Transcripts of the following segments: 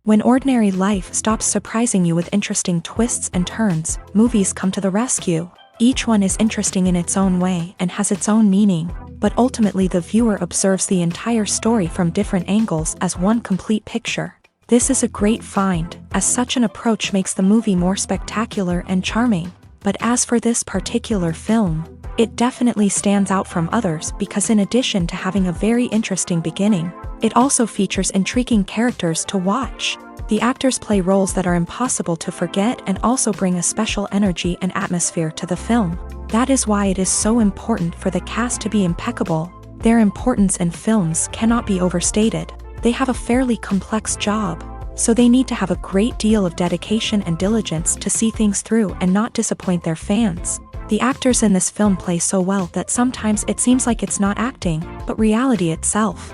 When ordinary life stops surprising you with interesting twists and turns, movies come to the rescue. Each one is interesting in its own way and has its own meaning, but ultimately the viewer observes the entire story from different angles as one complete picture. This is a great find, as such an approach makes the movie more spectacular and charming. But as for this particular film, it definitely stands out from others because in addition to having a very interesting beginning, it also features intriguing characters to watch. The actors play roles that are impossible to forget and also bring a special energy and atmosphere to the film. That is why it is so important for the cast to be impeccable. Their importance in films cannot be overstated. They have a fairly complex job, so they need to have a great deal of dedication and diligence to see things through and not disappoint their fans. The actors in this film play so well that sometimes it seems like it's not acting, but reality itself.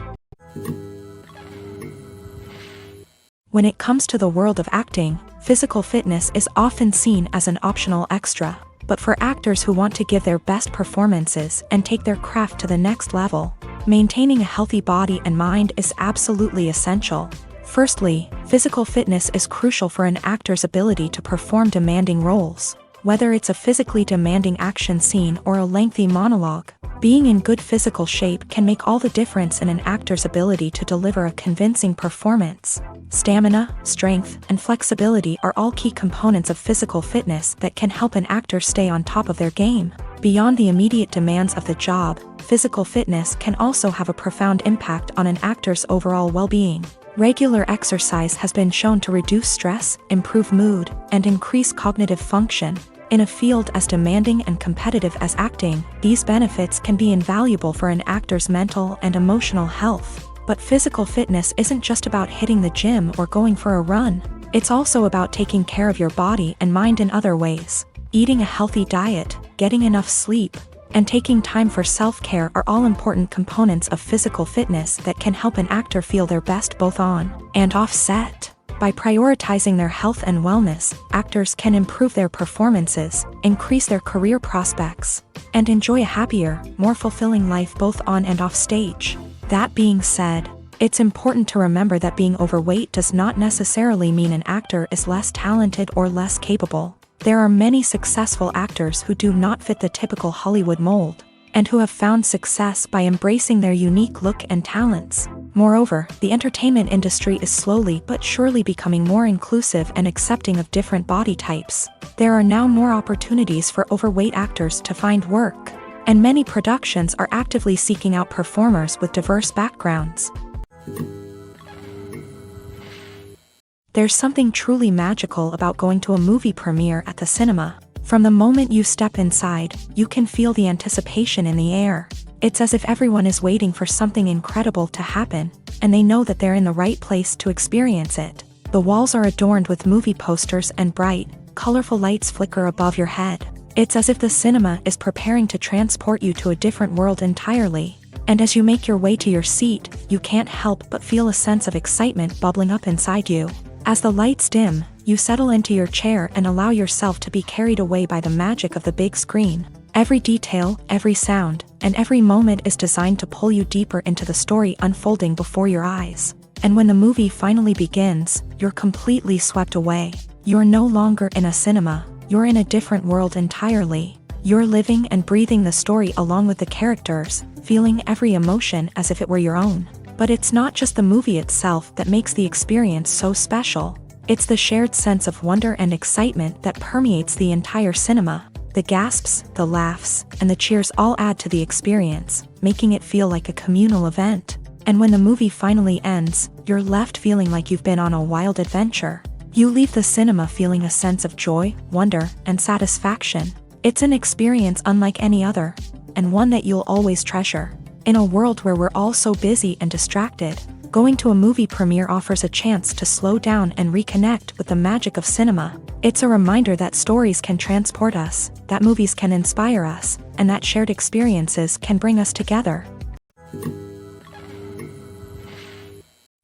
When it comes to the world of acting, physical fitness is often seen as an optional extra, but for actors who want to give their best performances and take their craft to the next level, maintaining a healthy body and mind is absolutely essential. Firstly, physical fitness is crucial for an actor's ability to perform demanding roles. Whether it's a physically demanding action scene or a lengthy monologue, being in good physical shape can make all the difference in an actor's ability to deliver a convincing performance. Stamina, strength, and flexibility are all key components of physical fitness that can help an actor stay on top of their game. Beyond the immediate demands of the job, physical fitness can also have a profound impact on an actor's overall well-being. Regular exercise has been shown to reduce stress, improve mood, and increase cognitive function. In a field as demanding and competitive as acting, these benefits can be invaluable for an actor's mental and emotional health. But physical fitness isn't just about hitting the gym or going for a run. It's also about taking care of your body and mind in other ways. Eating a healthy diet, getting enough sleep, and taking time for self-care are all important components of physical fitness that can help an actor feel their best both on and off set. By prioritizing their health and wellness, actors can improve their performances, increase their career prospects, and enjoy a happier, more fulfilling life both on and off stage. That being said, it's important to remember that being overweight does not necessarily mean an actor is less talented or less capable. There are many successful actors who do not fit the typical Hollywood mold, and who have found success by embracing their unique look and talents. Moreover, the entertainment industry is slowly but surely becoming more inclusive and accepting of different body types. There are now more opportunities for overweight actors to find work, and many productions are actively seeking out performers with diverse backgrounds. There's something truly magical about going to a movie premiere at the cinema. From the moment you step inside, you can feel the anticipation in the air. It's as if everyone is waiting for something incredible to happen, and they know that they're in the right place to experience it. The walls are adorned with movie posters and bright, colorful lights flicker above your head. It's as if the cinema is preparing to transport you to a different world entirely. And as you make your way to your seat, you can't help but feel a sense of excitement bubbling up inside you. As the lights dim, you settle into your chair and allow yourself to be carried away by the magic of the big screen. Every detail, every sound, and every moment is designed to pull you deeper into the story unfolding before your eyes. And when the movie finally begins, you're completely swept away. You're no longer in a cinema, you're in a different world entirely. You're living and breathing the story along with the characters, feeling every emotion as if it were your own. But it's not just the movie itself that makes the experience so special. It's the shared sense of wonder and excitement that permeates the entire cinema. The gasps, the laughs, and the cheers all add to the experience, making it feel like a communal event. And when the movie finally ends, you're left feeling like you've been on a wild adventure. You leave the cinema feeling a sense of joy, wonder, and satisfaction. It's an experience unlike any other, and one that you'll always treasure. In a world where we're all so busy and distracted, going to a movie premiere offers a chance to slow down and reconnect with the magic of cinema. It's a reminder that stories can transport us, that movies can inspire us, and that shared experiences can bring us together.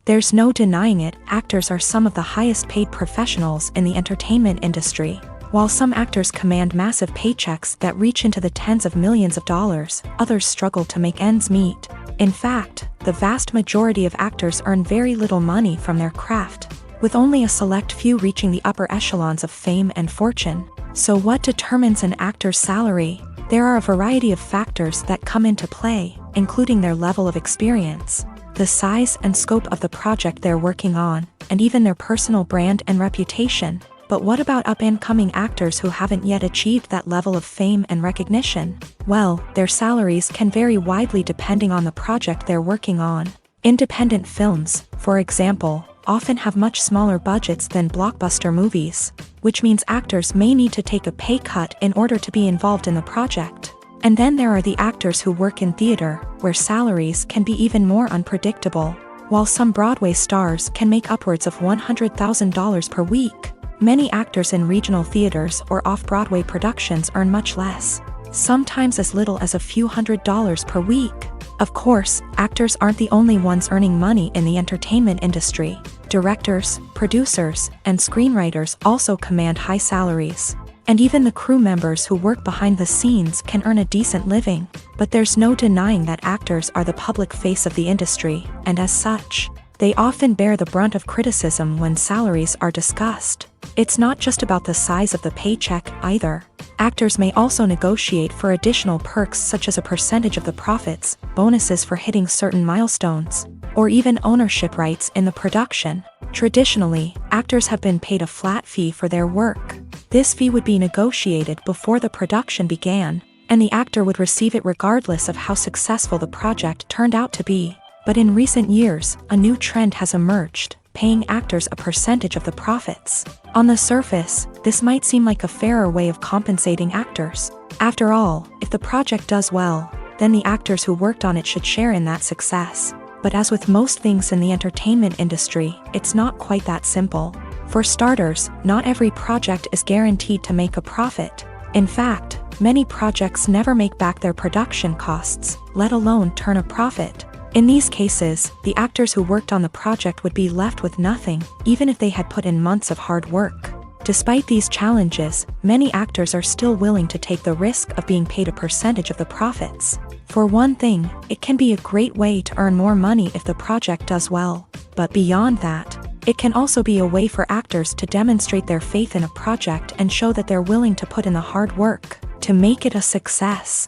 There's no denying it, actors are some of the highest paid professionals in the entertainment industry. While some actors command massive paychecks that reach into the tens of millions of dollars, others struggle to make ends meet. In fact, the vast majority of actors earn very little money from their craft. with only a select few reaching the upper echelons of fame and fortune. So what determines an actor's salary? There are a variety of factors that come into play, including their level of experience, the size and scope of the project they're working on, and even their personal brand and reputation. But what about up-and-coming actors who haven't yet achieved that level of fame and recognition? Well, their salaries can vary widely depending on the project they're working on. Independent films, for example, often have much smaller budgets than blockbuster movies, which means actors may need to take a pay cut in order to be involved in the project. And then there are the actors who work in theater, where salaries can be even more unpredictable. While some Broadway stars can make upwards of $100,000 per week, many actors in regional theaters or off-Broadway productions earn much less, sometimes as little as a few $100s per week. Of course, actors aren't the only ones earning money in the entertainment industry. Directors, producers, and screenwriters also command high salaries. And even the crew members who work behind the scenes can earn a decent living. But there's no denying that actors are the public face of the industry, and as such, they often bear the brunt of criticism when salaries are discussed. It's not just about the size of the paycheck, either. Actors may also negotiate for additional perks such as a percentage of the profits, bonuses for hitting certain milestones, or even ownership rights in the production. Traditionally, actors have been paid a flat fee for their work. This fee would be negotiated before the production began, and the actor would receive it regardless of how successful the project turned out to be. But in recent years, a new trend has emerged, paying actors a percentage of the profits. On the surface, this might seem like a fairer way of compensating actors. After all, if the project does well, then the actors who worked on it should share in that success. But as with most things in the entertainment industry, it's not quite that simple. For starters, not every project is guaranteed to make a profit. In fact, many projects never make back their production costs, let alone turn a profit. In these cases, the actors who worked on the project would be left with nothing, even if they had put in months of hard work. Despite these challenges, many actors are still willing to take the risk of being paid a percentage of the profits. For one thing, it can be a great way to earn more money if the project does well. But beyond that, it can also be a way for actors to demonstrate their faith in a project and show that they're willing to put in the hard work to make it a success.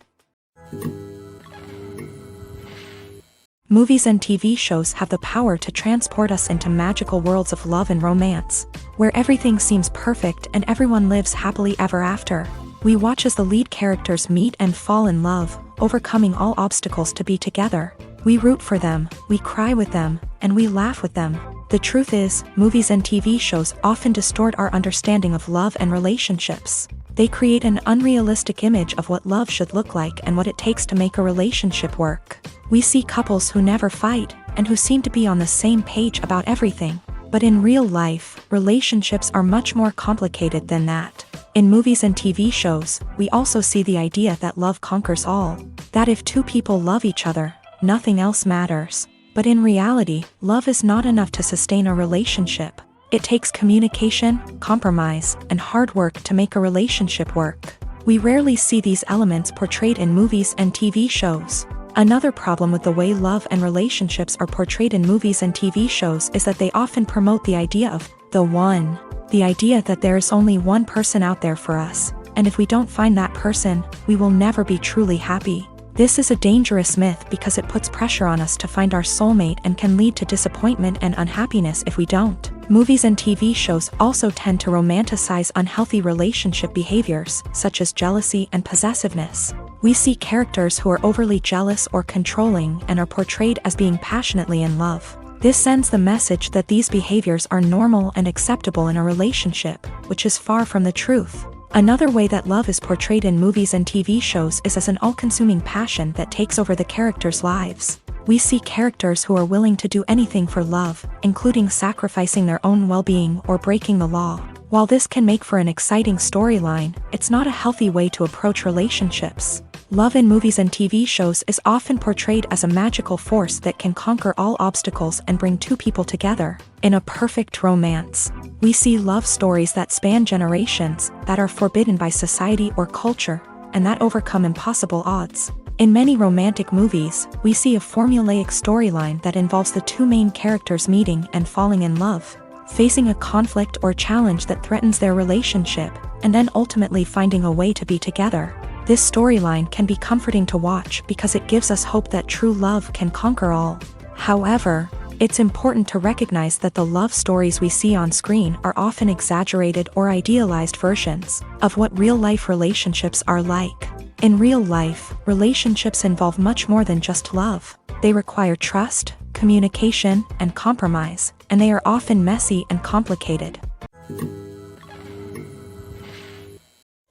Movies and TV shows have the power to transport us into magical worlds of love and romance, where everything seems perfect and everyone lives happily ever after. We watch as the lead characters meet and fall in love, overcoming all obstacles to be together. We root for them, we cry with them, and we laugh with them. The truth is, movies and TV shows often distort our understanding of love and relationships. They create an unrealistic image of what love should look like and what it takes to make a relationship work. We see couples who never fight, and who seem to be on the same page about everything. But in real life, relationships are much more complicated than that. In movies and TV shows, we also see the idea that love conquers all. That if two people love each other, nothing else matters. But in reality, love is not enough to sustain a relationship. It takes communication, compromise, and hard work to make a relationship work. We rarely see these elements portrayed in movies and TV shows. Another problem with the way love and relationships are portrayed in movies and TV shows is that they often promote the idea of the one. The idea that there is only one person out there for us, and if we don't find that person, we will never be truly happy. This is a dangerous myth because it puts pressure on us to find our soulmate and can lead to disappointment and unhappiness if we don't. Movies and TV shows also tend to romanticize unhealthy relationship behaviors, such as jealousy and possessiveness. We see characters who are overly jealous or controlling and are portrayed as being passionately in love. This sends the message that these behaviors are normal and acceptable in a relationship, which is far from the truth. Another way that love is portrayed in movies and TV shows is as an all-consuming passion that takes over the characters' lives. We see characters who are willing to do anything for love, including sacrificing their own well-being or breaking the law. While this can make for an exciting storyline, it's not a healthy way to approach relationships. Love in movies and TV shows is often portrayed as a magical force that can conquer all obstacles and bring two people together in a perfect romance. We see love stories that span generations, that are forbidden by society or culture, and that overcome impossible odds. In many romantic movies, we see a formulaic storyline that involves the two main characters meeting and falling in love. facing a conflict or challenge that threatens their relationship, and then ultimately finding a way to be together. This storyline can be comforting to watch because it gives us hope that true love can conquer all. However, it's important to recognize that the love stories we see on screen are often exaggerated or idealized versions of what real-life relationships are like. In real life, relationships involve much more than just love. They require trust, communication, and compromise, and they are often messy and complicated.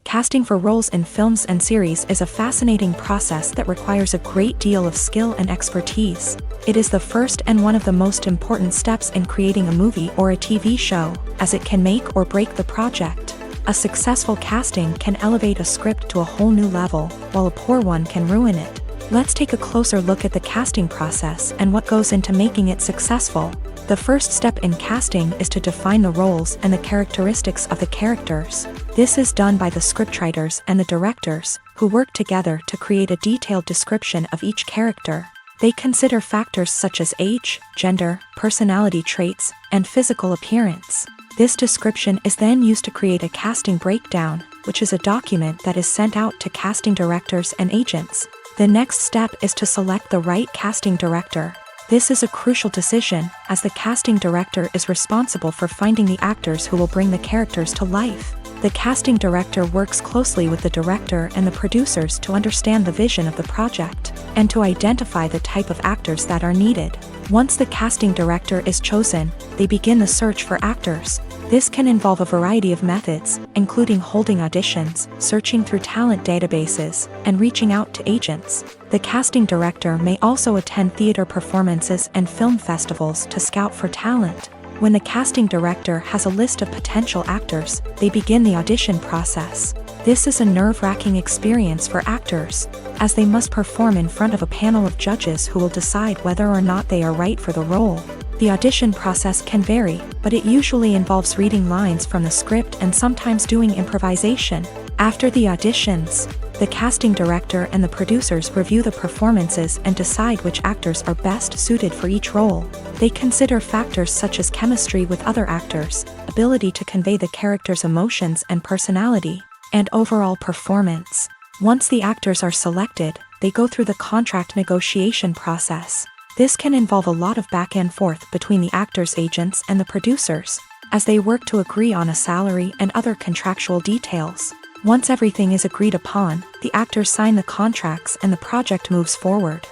Casting for roles in films and series is a fascinating process that requires a great deal of skill and expertise. It is the first and one of the most important steps in creating a movie or a TV show, as it can make or break the project. A successful casting can elevate a script to a whole new level, while a poor one can ruin it. Let's take a closer look at the casting process and what goes into making it successful. The first step in casting is to define the roles and the characteristics of the characters. This is done by the scriptwriters and the directors, who work together to create a detailed description of each character. They consider factors such as age, gender, personality traits, and physical appearance. This description is then used to create a casting breakdown, which is a document that is sent out to casting directors and agents. The next step is to select the right casting director. This is a crucial decision, as the casting director is responsible for finding the actors who will bring the characters to life. The casting director works closely with the director and the producers to understand the vision of the project, and to identify the type of actors that are needed. Once the casting director is chosen, they begin the search for actors. This can involve a variety of methods, including holding auditions, searching through talent databases, and reaching out to agents. The casting director may also attend theater performances and film festivals to scout for talent. When the casting director has a list of potential actors, they begin the audition process. This is a nerve-wracking experience for actors, as they must perform in front of a panel of judges who will decide whether or not they are right for the role. The audition process can vary, but it usually involves reading lines from the script and sometimes doing improvisation. After the auditions, the casting director and the producers review the performances and decide which actors are best suited for each role. They consider factors such as chemistry with other actors, ability to convey the character's emotions and personality, and overall performance. Once the actors are selected, they go through the contract negotiation process. This can involve a lot of back and forth between the actors' agents and the producers, as they work to agree on a salary and other contractual details. Once everything is agreed upon, the actors sign the contracts and the project moves forward.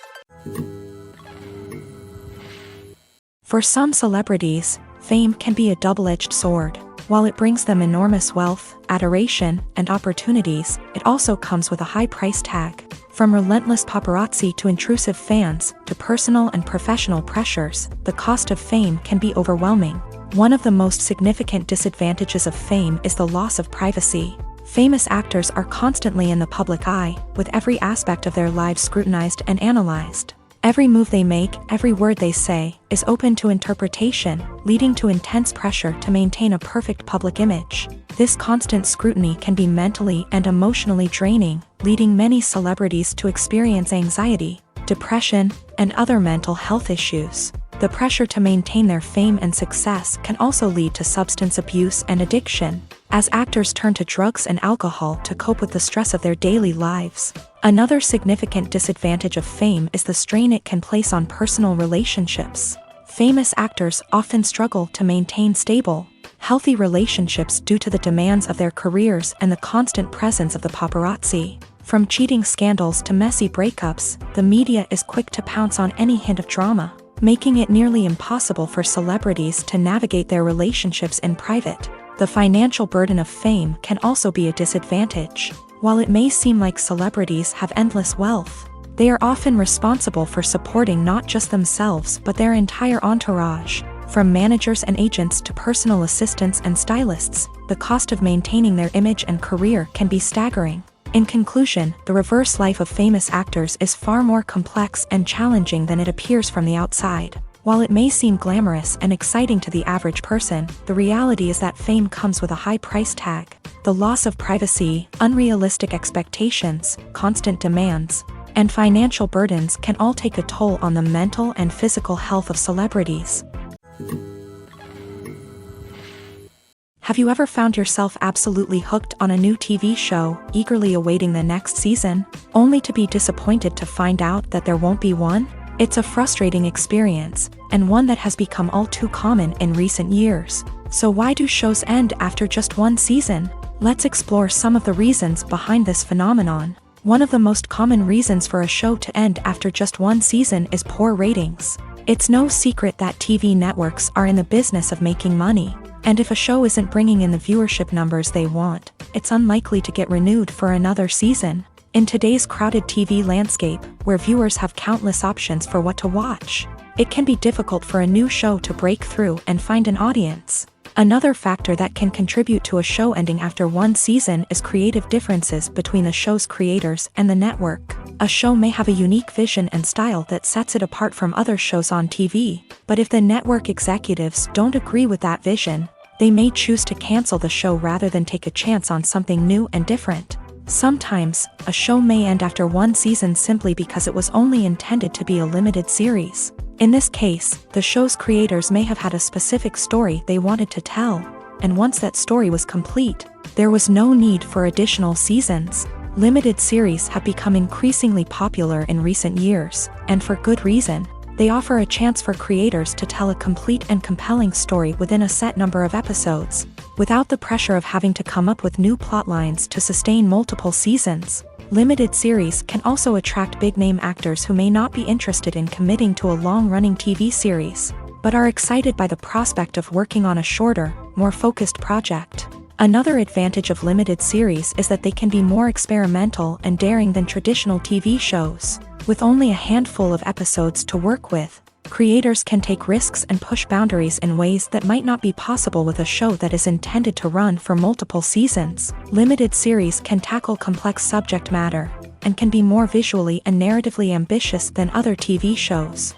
For some celebrities, fame can be a double-edged sword. While it brings them enormous wealth, adoration, and opportunities, it also comes with a high price tag. From relentless paparazzi to intrusive fans, to personal and professional pressures, the cost of fame can be overwhelming. One of the most significant disadvantages of fame is the loss of privacy. Famous actors are constantly in the public eye, with every aspect of their lives scrutinized and analyzed. Every move they make, every word they say, is open to interpretation, leading to intense pressure to maintain a perfect public image. This constant scrutiny can be mentally and emotionally draining, leading many celebrities to experience anxiety, depression, and other mental health issues. The pressure to maintain their fame and success can also lead to substance abuse and addiction, as actors turn to drugs and alcohol to cope with the stress of their daily lives. Another significant disadvantage of fame is the strain it can place on personal relationships. Famous actors often struggle to maintain stable, healthy relationships due to the demands of their careers and the constant presence of the paparazzi. From cheating scandals to messy breakups, the media is quick to pounce on any hint of drama, making it nearly impossible for celebrities to navigate their relationships in private. The financial burden of fame can also be a disadvantage. While it may seem like celebrities have endless wealth, they are often responsible for supporting not just themselves but their entire entourage. From managers and agents to personal assistants and stylists, the cost of maintaining their image and career can be staggering. In conclusion, the reverse life of famous actors is far more complex and challenging than it appears from the outside. While it may seem glamorous and exciting to the average person, the reality is that fame comes with a high price tag. The loss of privacy, unrealistic expectations, constant demands, and financial burdens can all take a toll on the mental and physical health of celebrities. Have you ever found yourself absolutely hooked on a new TV show, eagerly awaiting the next season, only to be disappointed to find out that there won't be one? It's a frustrating experience, and one that has become all too common in recent years. So why do shows end after just one season? Let's explore some of the reasons behind this phenomenon. One of the most common reasons for a show to end after just one season is poor ratings. It's no secret that TV networks are in the business of making money, and if a show isn't bringing in the viewership numbers they want, it's unlikely to get renewed for another season. In today's crowded TV landscape, where viewers have countless options for what to watch, it can be difficult for a new show to break through and find an audience. Another factor that can contribute to a show ending after one season is creative differences between the show's creators and the network. A show may have a unique vision and style that sets it apart from other shows on TV, but if the network executives don't agree with that vision, they may choose to cancel the show rather than take a chance on something new and different. Sometimes, a show may end after one season simply because it was only intended to be a limited series. In this case, the show's creators may have had a specific story they wanted to tell, and once that story was complete, there was no need for additional seasons. Limited series have become increasingly popular in recent years, and for good reason. They offer a chance for creators to tell a complete and compelling story within a set number of episodes, without the pressure of having to come up with new plotlines to sustain multiple seasons. Limited series can also attract big-name actors who may not be interested in committing to a long-running TV series, but are excited by the prospect of working on a shorter, more focused project. Another advantage of limited series is that they can be more experimental and daring than traditional TV shows. With only a handful of episodes to work with, creators can take risks and push boundaries in ways that might not be possible with a show that is intended to run for multiple seasons. Limited series can tackle complex subject matter, and can be more visually and narratively ambitious than other TV shows.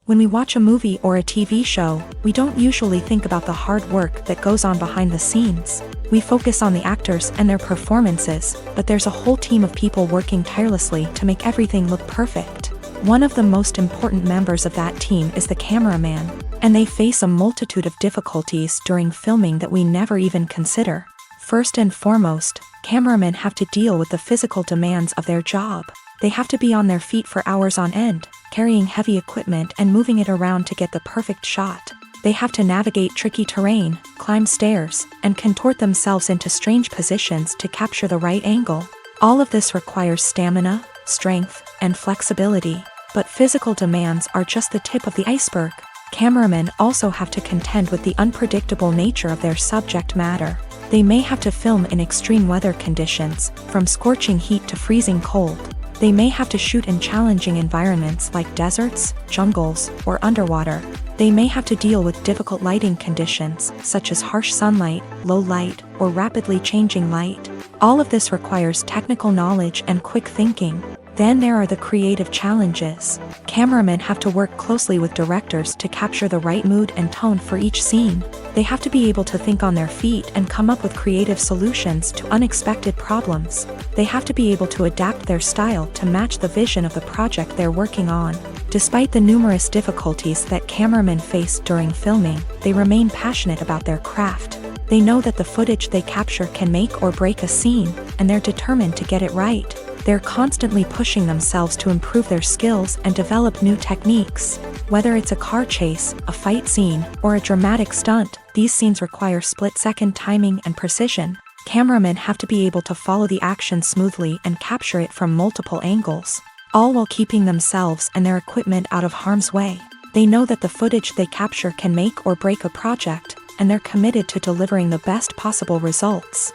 When we watch a movie or a TV show, we don't usually think about the hard work that goes on behind the scenes. We focus on the actors and their performances, but there's a whole team of people working tirelessly to make everything look perfect. One of the most important members of that team is the cameraman, and they face a multitude of difficulties during filming that we never even consider. First and foremost, cameramen have to deal with the physical demands of their job. They have to be on their feet for hours on end, carrying heavy equipment and moving it around to get the perfect shot. They have to navigate tricky terrain, climb stairs, and contort themselves into strange positions to capture the right angle. All of this requires stamina, strength, and flexibility. But physical demands are just the tip of the iceberg. Cameramen also have to contend with the unpredictable nature of their subject matter. They may have to film in extreme weather conditions, from scorching heat to freezing cold. They may have to shoot in challenging environments like deserts, jungles, or underwater. They may have to deal with difficult lighting conditions, such as harsh sunlight, low light, or rapidly changing light. All of this requires technical knowledge and quick thinking. Then there are the creative challenges. Cameramen have to work closely with directors to capture the right mood and tone for each scene. They have to be able to think on their feet and come up with creative solutions to unexpected problems. They have to be able to adapt their style to match the vision of the project they're working on. Despite the numerous difficulties that cameramen face during filming, they remain passionate about their craft. They know that the footage they capture can make or break a scene, and they're determined to get it right. They're constantly pushing themselves to improve their skills and develop new techniques. Whether it's a car chase, a fight scene, or a dramatic stunt, these scenes require split-second timing and precision. Cameramen have to be able to follow the action smoothly and capture it from multiple angles, all while keeping themselves and their equipment out of harm's way. They know that the footage they capture can make or break a project, and they're committed to delivering the best possible results.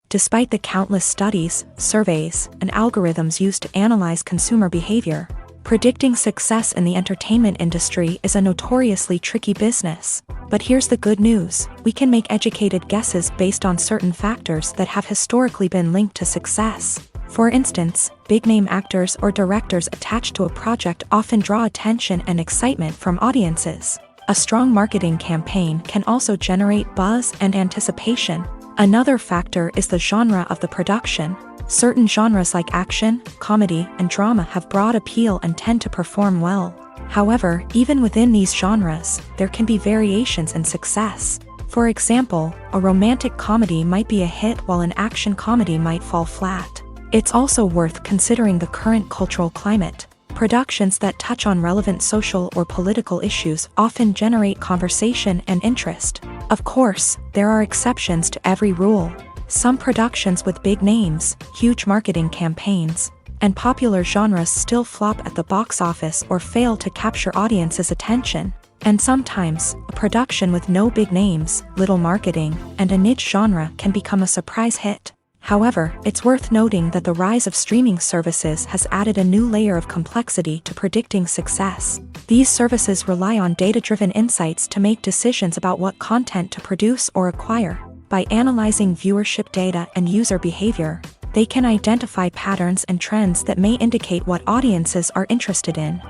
Despite the countless studies, surveys, and algorithms used to analyze consumer behavior, predicting success in the entertainment industry is a notoriously tricky business. But here's the good news: we can make educated guesses based on certain factors that have historically been linked to success. For instance, big-name actors or directors attached to a project often draw attention and excitement from audiences. A strong marketing campaign can also generate buzz and anticipation. Another factor is the genre of the production. Certain genres like action, comedy, and drama have broad appeal and tend to perform well. However, even within these genres, there can be variations in success. For example, a romantic comedy might be a hit while an action comedy might fall flat. It's also worth considering the current cultural climate. Productions that touch on relevant social or political issues often generate conversation and interest. Of course, there are exceptions to every rule. Some productions with big names, huge marketing campaigns, and popular genres still flop at the box office or fail to capture audiences' attention. And sometimes, a production with no big names, little marketing, and a niche genre can become a surprise hit. However, it's worth noting that the rise of streaming services has added a new layer of complexity to predicting success. These services rely on data-driven insights to make decisions about what content to produce or acquire. By analyzing viewership data and user behavior, they can identify patterns and trends that may indicate what audiences are interested in.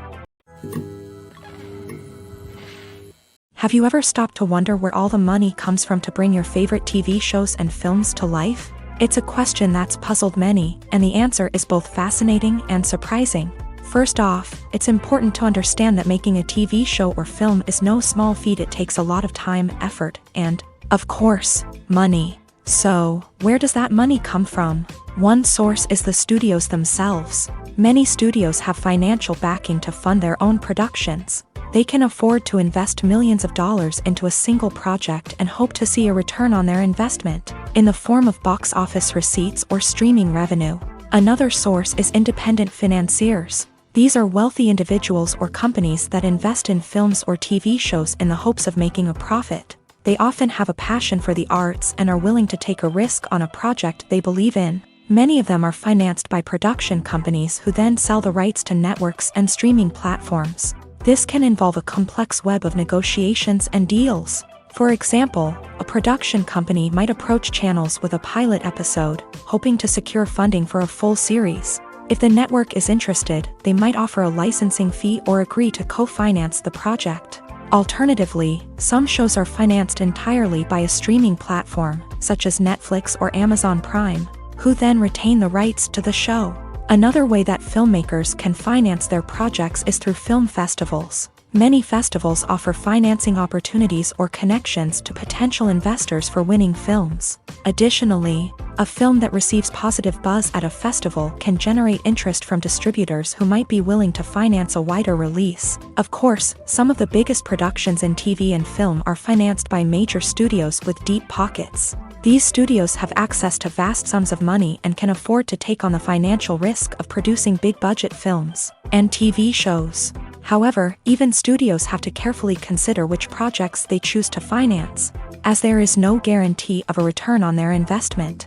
Have you ever stopped to wonder where all the money comes from to bring your favorite TV shows and films to life? It's a question that's puzzled many, and the answer is both fascinating and surprising. First off, it's important to understand that making a TV show or film is no small feat. It takes a lot of time, effort, and, of course, money. So, where does that money come from? One source is the studios themselves. Many studios have financial backing to fund their own productions. They can afford to invest millions of dollars into a single project and hope to see a return on their investment, in the form of box office receipts or streaming revenue. Another source is independent financiers. These are wealthy individuals or companies that invest in films or TV shows in the hopes of making a profit. They often have a passion for the arts and are willing to take a risk on a project they believe in. Many of them are financed by production companies who then sell the rights to networks and streaming platforms. This can involve a complex web of negotiations and deals. For example, a production company might approach channels with a pilot episode, hoping to secure funding for a full series. If the network is interested, they might offer a licensing fee or agree to co-finance the project. Alternatively, some shows are financed entirely by a streaming platform, such as Netflix or Amazon Prime, who then retain the rights to the show. Another way that filmmakers can finance their projects is through film festivals. Many festivals offer financing opportunities or connections to potential investors for winning films. Additionally, a film that receives positive buzz at a festival can generate interest from distributors who might be willing to finance a wider release. Of course, some of the biggest productions in TV and film are financed by major studios with deep pockets. These studios have access to vast sums of money and can afford to take on the financial risk of producing big-budget films and TV shows. However, even studios have to carefully consider which projects they choose to finance, as there is no guarantee of a return on their investment.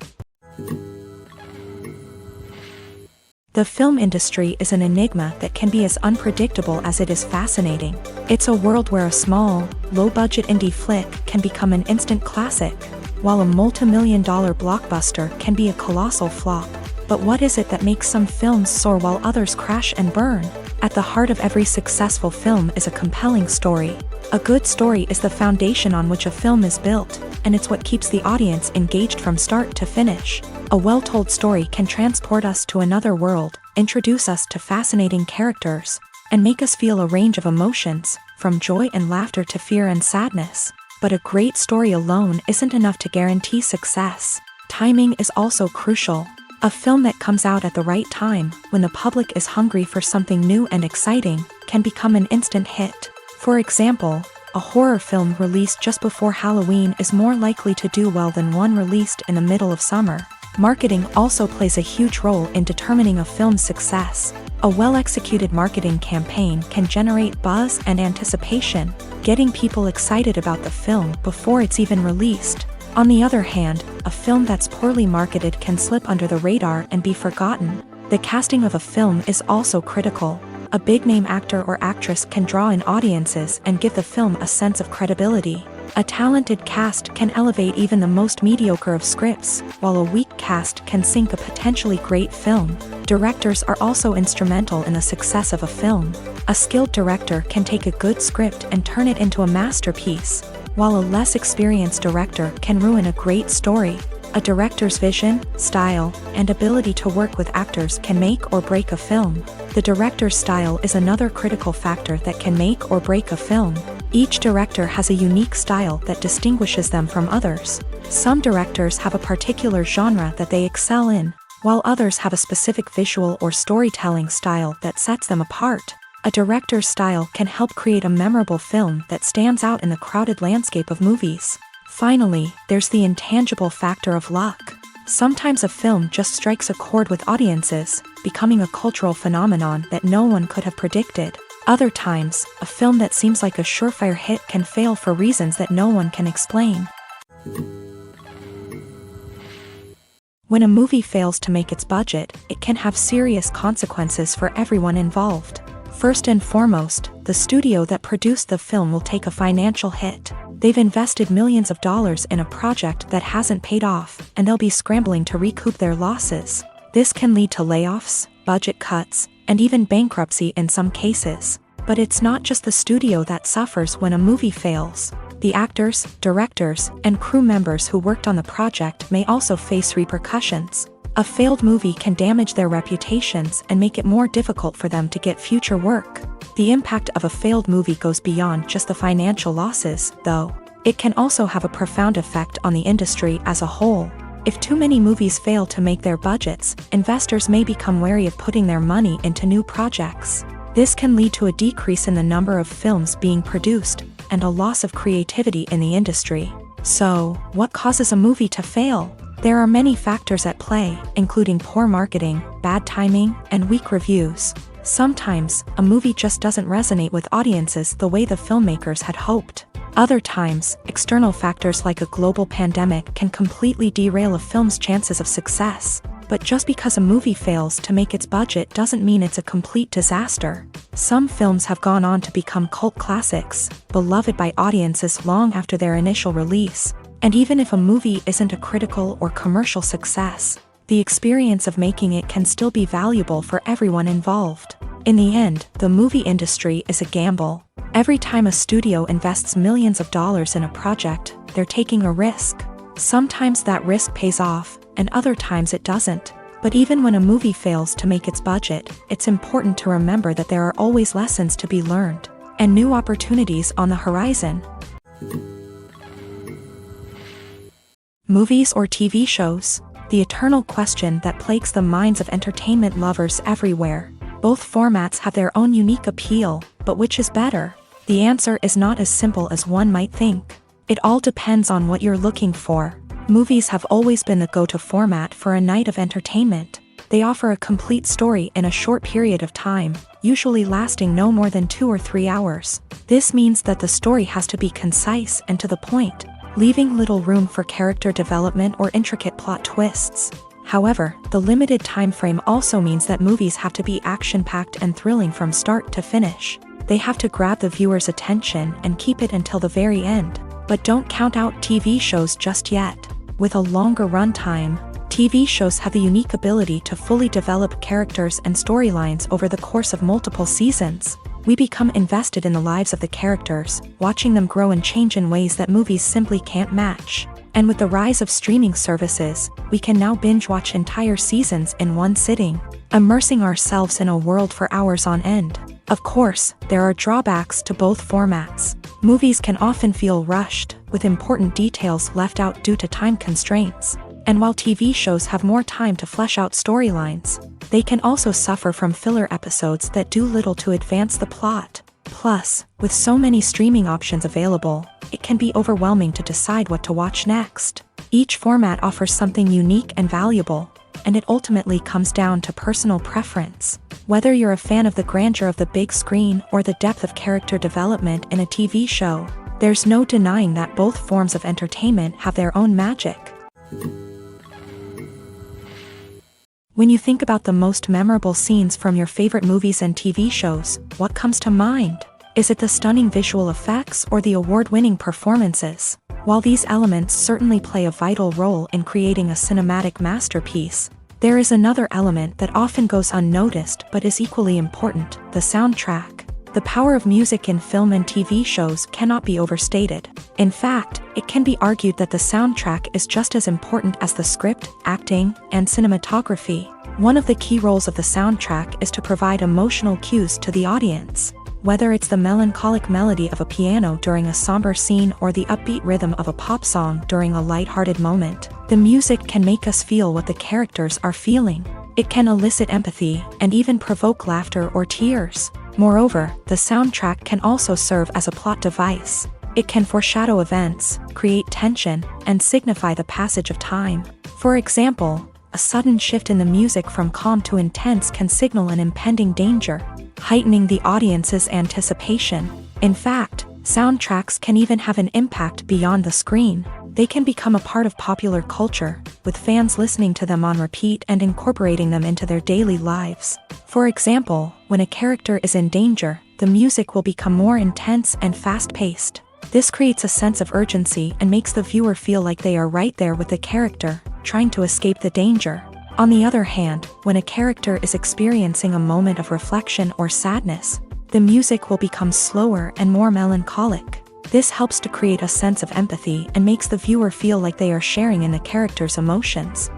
The film industry is an enigma that can be as unpredictable as it is fascinating. It's a world where a small, low-budget indie flick can become an instant classic, while a multi-million-dollar blockbuster can be a colossal flop. But what is it that makes some films soar while others crash and burn? At the heart of every successful film is a compelling story. A good story is the foundation on which a film is built, and it's what keeps the audience engaged from start to finish. A well-told story can transport us to another world, introduce us to fascinating characters, and make us feel a range of emotions, from joy and laughter to fear and sadness. But a great story alone isn't enough to guarantee success. Timing is also crucial. A film that comes out at the right time, when the public is hungry for something new and exciting, can become an instant hit. For example, a horror film released just before Halloween is more likely to do well than one released in the middle of summer. Marketing also plays a huge role in determining a film's success. A well-executed marketing campaign can generate buzz and anticipation, getting people excited about the film before it's even released. On the other hand, a film that's poorly marketed can slip under the radar and be forgotten. The casting of a film is also critical. A big-name actor or actress can draw in audiences and give the film a sense of credibility. A talented cast can elevate even the most mediocre of scripts, while a weak cast can sink a potentially great film. Directors are also instrumental in the success of a film. A skilled director can take a good script and turn it into a masterpiece, while a less experienced director can ruin a great story. A director's vision, style, and ability to work with actors can make or break a film. The director's style is another critical factor that can make or break a film. Each director has a unique style that distinguishes them from others. Some directors have a particular genre that they excel in, while others have a specific visual or storytelling style that sets them apart. A director's style can help create a memorable film that stands out in the crowded landscape of movies. Finally, there's the intangible factor of luck. Sometimes a film just strikes a chord with audiences, becoming a cultural phenomenon that no one could have predicted. Other times, a film that seems like a surefire hit can fail for reasons that no one can explain. When a movie fails to make its budget, it can have serious consequences for everyone involved. First and foremost, the studio that produced the film will take a financial hit. They've invested millions of dollars in a project that hasn't paid off, and they'll be scrambling to recoup their losses. This can lead to layoffs, budget cuts, and even bankruptcy in some cases. But it's not just the studio that suffers when a movie fails. The actors, directors, and crew members who worked on the project may also face repercussions. A failed movie can damage their reputations and make it more difficult for them to get future work. The impact of a failed movie goes beyond just the financial losses, though. It can also have a profound effect on the industry as a whole. If too many movies fail to make their budgets, investors may become wary of putting their money into new projects. This can lead to a decrease in the number of films being produced, and a loss of creativity in the industry. So, what causes a movie to fail? There are many factors at play, including poor marketing, bad timing, and weak reviews. Sometimes, a movie just doesn't resonate with audiences the way the filmmakers had hoped. Other times, external factors like a global pandemic can completely derail a film's chances of success. But just because a movie fails to make its budget doesn't mean it's a complete disaster. Some films have gone on to become cult classics, beloved by audiences long after their initial release. And even if a movie isn't a critical or commercial success, the experience of making it can still be valuable for everyone involved. In the end, the movie industry is a gamble. Every time a studio invests millions of dollars in a project, they're taking a risk. Sometimes that risk pays off, and other times it doesn't. But even when a movie fails to make its budget, it's important to remember that there are always lessons to be learned, and new opportunities on the horizon. Movies or TV shows? The eternal question that plagues the minds of entertainment lovers everywhere. Both formats have their own unique appeal, but which is better? The answer is not as simple as one might think. It all depends on what you're looking for. Movies have always been the go-to format for a night of entertainment. They offer a complete story in a short period of time, usually lasting no more than 2 or 3 hours. This means that the story has to be concise and to the point, leaving little room for character development or intricate plot twists. However, the limited time frame also means that movies have to be action-packed and thrilling from start to finish. They have to grab the viewer's attention and keep it until the very end. But don't count out TV shows just yet. With a longer runtime, TV shows have the unique ability to fully develop characters and storylines over the course of multiple seasons. We become invested in the lives of the characters, watching them grow and change in ways that movies simply can't match. And with the rise of streaming services, we can now binge-watch entire seasons in one sitting, immersing ourselves in a world for hours on end. Of course, there are drawbacks to both formats. Movies can often feel rushed, with important details left out due to time constraints. And while TV shows have more time to flesh out storylines, they can also suffer from filler episodes that do little to advance the plot. Plus, with so many streaming options available, it can be overwhelming to decide what to watch next. Each format offers something unique and valuable, and it ultimately comes down to personal preference. Whether you're a fan of the grandeur of the big screen or the depth of character development in a TV show, there's no denying that both forms of entertainment have their own magic. When you think about the most memorable scenes from your favorite movies and TV shows, what comes to mind? Is it the stunning visual effects or the award-winning performances? While these elements certainly play a vital role in creating a cinematic masterpiece, there is another element that often goes unnoticed but is equally important: the soundtrack. The power of music in film and TV shows cannot be overstated. In fact, it can be argued that the soundtrack is just as important as the script, acting, and cinematography. One of the key roles of the soundtrack is to provide emotional cues to the audience. Whether it's the melancholic melody of a piano during a somber scene or the upbeat rhythm of a pop song during a lighthearted moment, the music can make us feel what the characters are feeling. It can elicit empathy and even provoke laughter or tears. Moreover, the soundtrack can also serve as a plot device. It can foreshadow events, create tension, and signify the passage of time. For example, a sudden shift in the music from calm to intense can signal an impending danger, heightening the audience's anticipation. In fact, soundtracks can even have an impact beyond the screen. They can become a part of popular culture, with fans listening to them on repeat and incorporating them into their daily lives. For example, when a character is in danger, the music will become more intense and fast-paced. This creates a sense of urgency and makes the viewer feel like they are right there with the character, trying to escape the danger. On the other hand, when a character is experiencing a moment of reflection or sadness, the music will become slower and more melancholic. This helps to create a sense of empathy and makes the viewer feel like they are sharing in the character's emotions.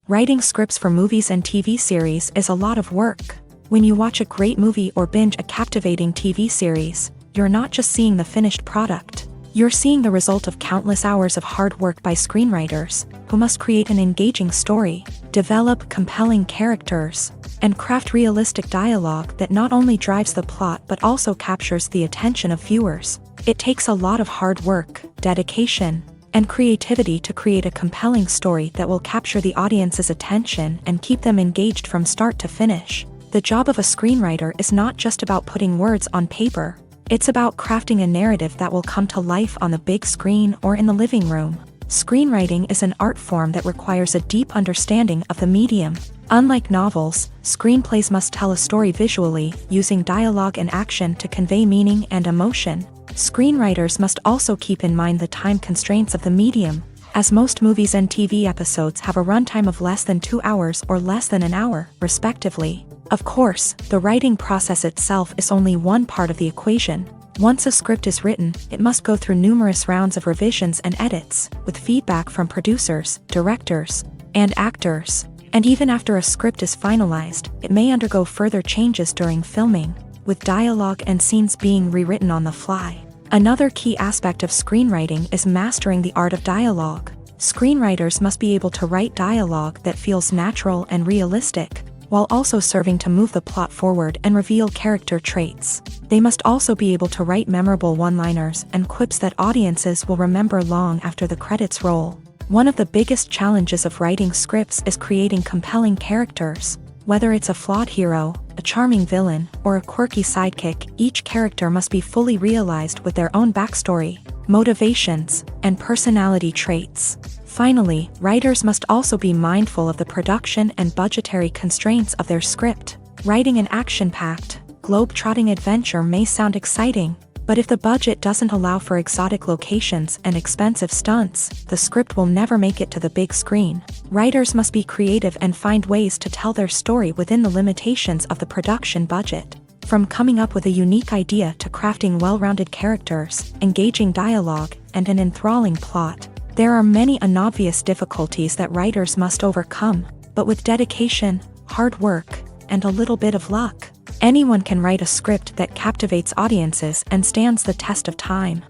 Writing scripts for movies and TV series is a lot of work. When you watch a great movie or binge a captivating TV series, you're not just seeing the finished product. You're seeing the result of countless hours of hard work by screenwriters, who must create an engaging story, develop compelling characters, and craft realistic dialogue that not only drives the plot but also captures the attention of viewers. It takes a lot of hard work, dedication, and creativity to create a compelling story that will capture the audience's attention and keep them engaged from start to finish. The job of a screenwriter is not just about putting words on paper. It's about crafting a narrative that will come to life on the big screen or in the living room. Screenwriting is an art form that requires a deep understanding of the medium. Unlike novels, screenplays must tell a story visually, using dialogue and action to convey meaning and emotion. Screenwriters must also keep in mind the time constraints of the medium, as most movies and TV episodes have a runtime of less than 2 hours or less than an hour, respectively. Of course, the writing process itself is only one part of the equation. Once a script is written, it must go through numerous rounds of revisions and edits, with feedback from producers, directors, and actors. And even after a script is finalized, it may undergo further changes during filming, with dialogue and scenes being rewritten on the fly. Another key aspect of screenwriting is mastering the art of dialogue. Screenwriters must be able to write dialogue that feels natural and realistic, while also serving to move the plot forward and reveal character traits. They must also be able to write memorable one-liners and quips that audiences will remember long after the credits roll. One of the biggest challenges of writing scripts is creating compelling characters. Whether it's a flawed hero, a charming villain, or a quirky sidekick, each character must be fully realized with their own backstory, motivations, and personality traits. Finally, writers must also be mindful of the production and budgetary constraints of their script. Writing an action-packed, globe-trotting adventure may sound exciting, but if the budget doesn't allow for exotic locations and expensive stunts, the script will never make it to the big screen. Writers must be creative and find ways to tell their story within the limitations of the production budget. From coming up with a unique idea to crafting well-rounded characters, engaging dialogue, and an enthralling plot, there are many unobvious difficulties that writers must overcome, but with dedication, hard work, and a little bit of luck, anyone can write a script that captivates audiences and stands the test of time.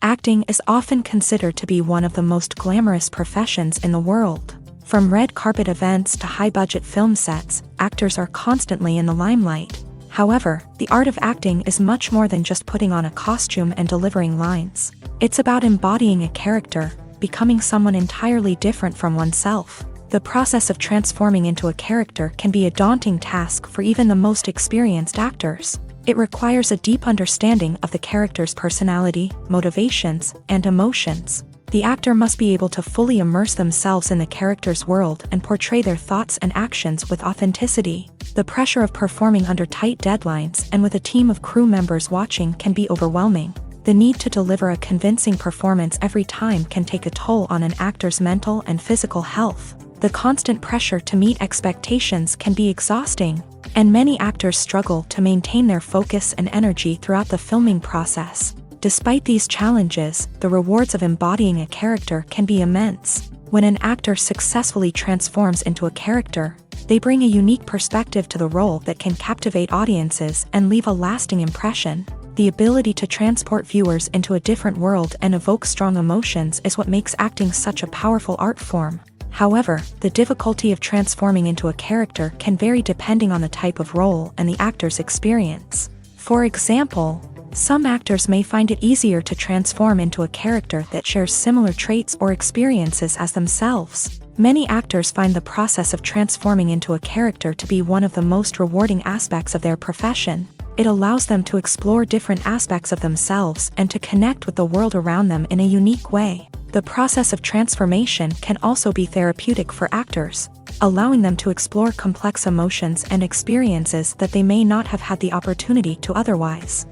Acting is often considered to be one of the most glamorous professions in the world. From red carpet events to high-budget film sets, actors are constantly in the limelight. However, the art of acting is much more than just putting on a costume and delivering lines. It's about embodying a character, becoming someone entirely different from oneself. The process of transforming into a character can be a daunting task for even the most experienced actors. It requires a deep understanding of the character's personality, motivations, and emotions. The actor must be able to fully immerse themselves in the character's world and portray their thoughts and actions with authenticity. The pressure of performing under tight deadlines and with a team of crew members watching can be overwhelming. The need to deliver a convincing performance every time can take a toll on an actor's mental and physical health. The constant pressure to meet expectations can be exhausting. And many actors struggle to maintain their focus and energy throughout the filming process. Despite these challenges, the rewards of embodying a character can be immense. When an actor successfully transforms into a character, they bring a unique perspective to the role that can captivate audiences and leave a lasting impression. The ability to transport viewers into a different world and evoke strong emotions is what makes acting such a powerful art form. However, the difficulty of transforming into a character can vary depending on the type of role and the actor's experience. For example, some actors may find it easier to transform into a character that shares similar traits or experiences as themselves. Many actors find the process of transforming into a character to be one of the most rewarding aspects of their profession. It allows them to explore different aspects of themselves and to connect with the world around them in a unique way. The process of transformation can also be therapeutic for actors, allowing them to explore complex emotions and experiences that they may not have had the opportunity to otherwise.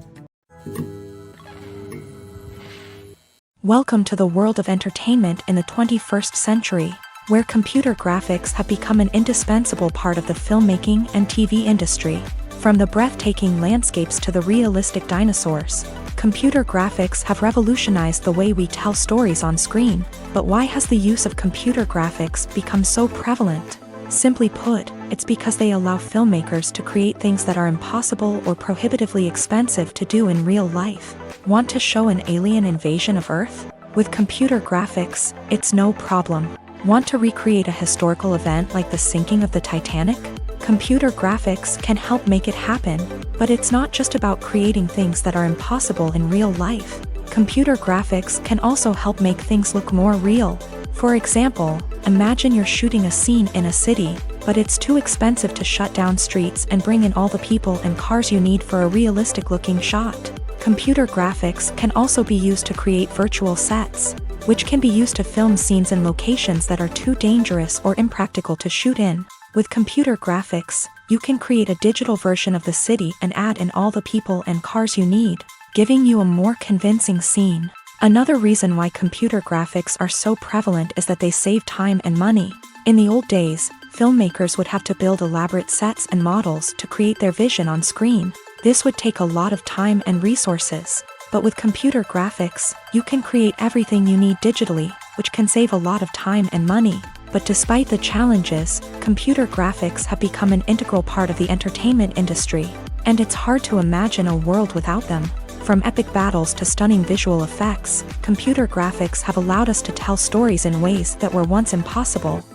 Welcome to the world of entertainment in the 21st century, where computer graphics have become an indispensable part of the filmmaking and TV industry. From the breathtaking landscapes to the realistic dinosaurs, computer graphics have revolutionized the way we tell stories on screen. But why has the use of computer graphics become so prevalent? Simply put, it's because they allow filmmakers to create things that are impossible or prohibitively expensive to do in real life. Want to show an alien invasion of Earth? With computer graphics, it's no problem. Want to recreate a historical event like the sinking of the Titanic? Computer graphics can help make it happen, but it's not just about creating things that are impossible in real life. Computer graphics can also help make things look more real. For example, imagine you're shooting a scene in a city, but it's too expensive to shut down streets and bring in all the people and cars you need for a realistic-looking shot. Computer graphics can also be used to create virtual sets, which can be used to film scenes in locations that are too dangerous or impractical to shoot in. With computer graphics, you can create a digital version of the city and add in all the people and cars you need, giving you a more convincing scene. Another reason why computer graphics are so prevalent is that they save time and money. In the old days, filmmakers would have to build elaborate sets and models to create their vision on screen. This would take a lot of time and resources. But with computer graphics, you can create everything you need digitally, which can save a lot of time and money. But despite the challenges, computer graphics have become an integral part of the entertainment industry, and it's hard to imagine a world without them. From epic battles to stunning visual effects, computer graphics have allowed us to tell stories in ways that were once impossible.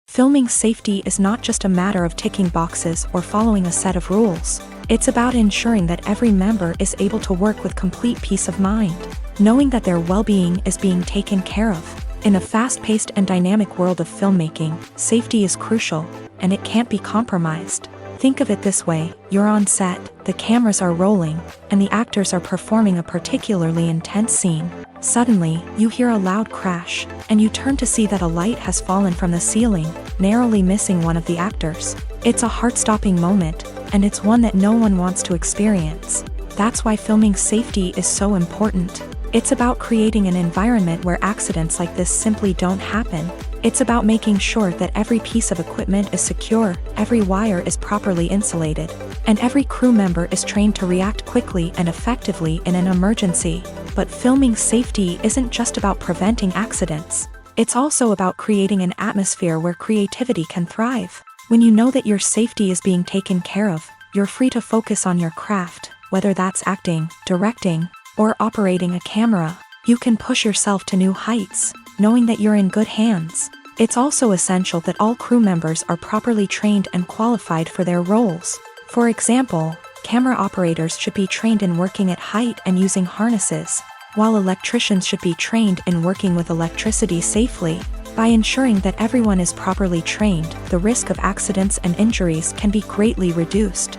Filming safety is not just a matter of ticking boxes or following a set of rules. It's about ensuring that every member is able to work with complete peace of mind, knowing that their well-being is being taken care of. In a fast-paced and dynamic world of filmmaking, safety is crucial, and it can't be compromised. Think of it this way: you're on set, the cameras are rolling, and the actors are performing a particularly intense scene. Suddenly, you hear a loud crash, and you turn to see that a light has fallen from the ceiling, narrowly missing one of the actors. It's a heart-stopping moment, and it's one that no one wants to experience. That's why filming safety is so important. It's about creating an environment where accidents like this simply don't happen. It's about making sure that every piece of equipment is secure, every wire is properly insulated, and every crew member is trained to react quickly and effectively in an emergency. But filming safety isn't just about preventing accidents. It's also about creating an atmosphere where creativity can thrive. When you know that your safety is being taken care of, you're free to focus on your craft, whether that's acting, directing, or operating a camera. You can push yourself to new heights, knowing that you're in good hands. It's also essential that all crew members are properly trained and qualified for their roles. For example, camera operators should be trained in working at height and using harnesses, while electricians should be trained in working with electricity safely. By ensuring that everyone is properly trained, the risk of accidents and injuries can be greatly reduced.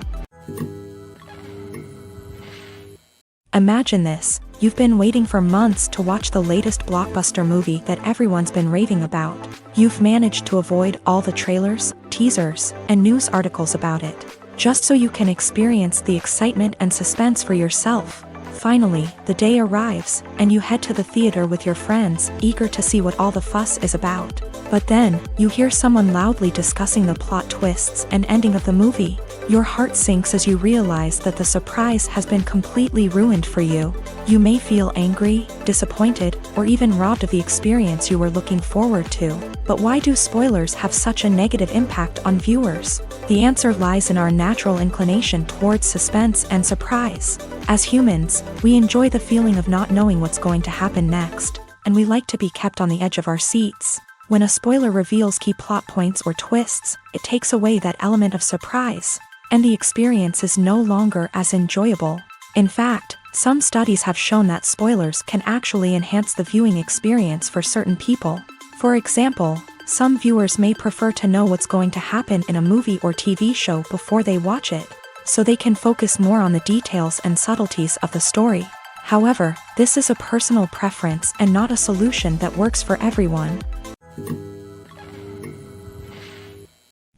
Imagine this: you've been waiting for months to watch the latest blockbuster movie that everyone's been raving about. You've managed to avoid all the trailers, teasers, and news articles about it, just so you can experience the excitement and suspense for yourself. Finally, the day arrives, and you head to the theater with your friends, eager to see what all the fuss is about. But then, you hear someone loudly discussing the plot twists and ending of the movie. Your heart sinks as you realize that the surprise has been completely ruined for you. You may feel angry, disappointed, or even robbed of the experience you were looking forward to. But why do spoilers have such a negative impact on viewers? The answer lies in our natural inclination towards suspense and surprise. As humans, we enjoy the feeling of not knowing what's going to happen next, and we like to be kept on the edge of our seats. When a spoiler reveals key plot points or twists, it takes away that element of surprise, and the experience is no longer as enjoyable. In fact, some studies have shown that spoilers can actually enhance the viewing experience for certain people. For example, some viewers may prefer to know what's going to happen in a movie or TV show before they watch it, so they can focus more on the details and subtleties of the story. However, this is a personal preference and not a solution that works for everyone.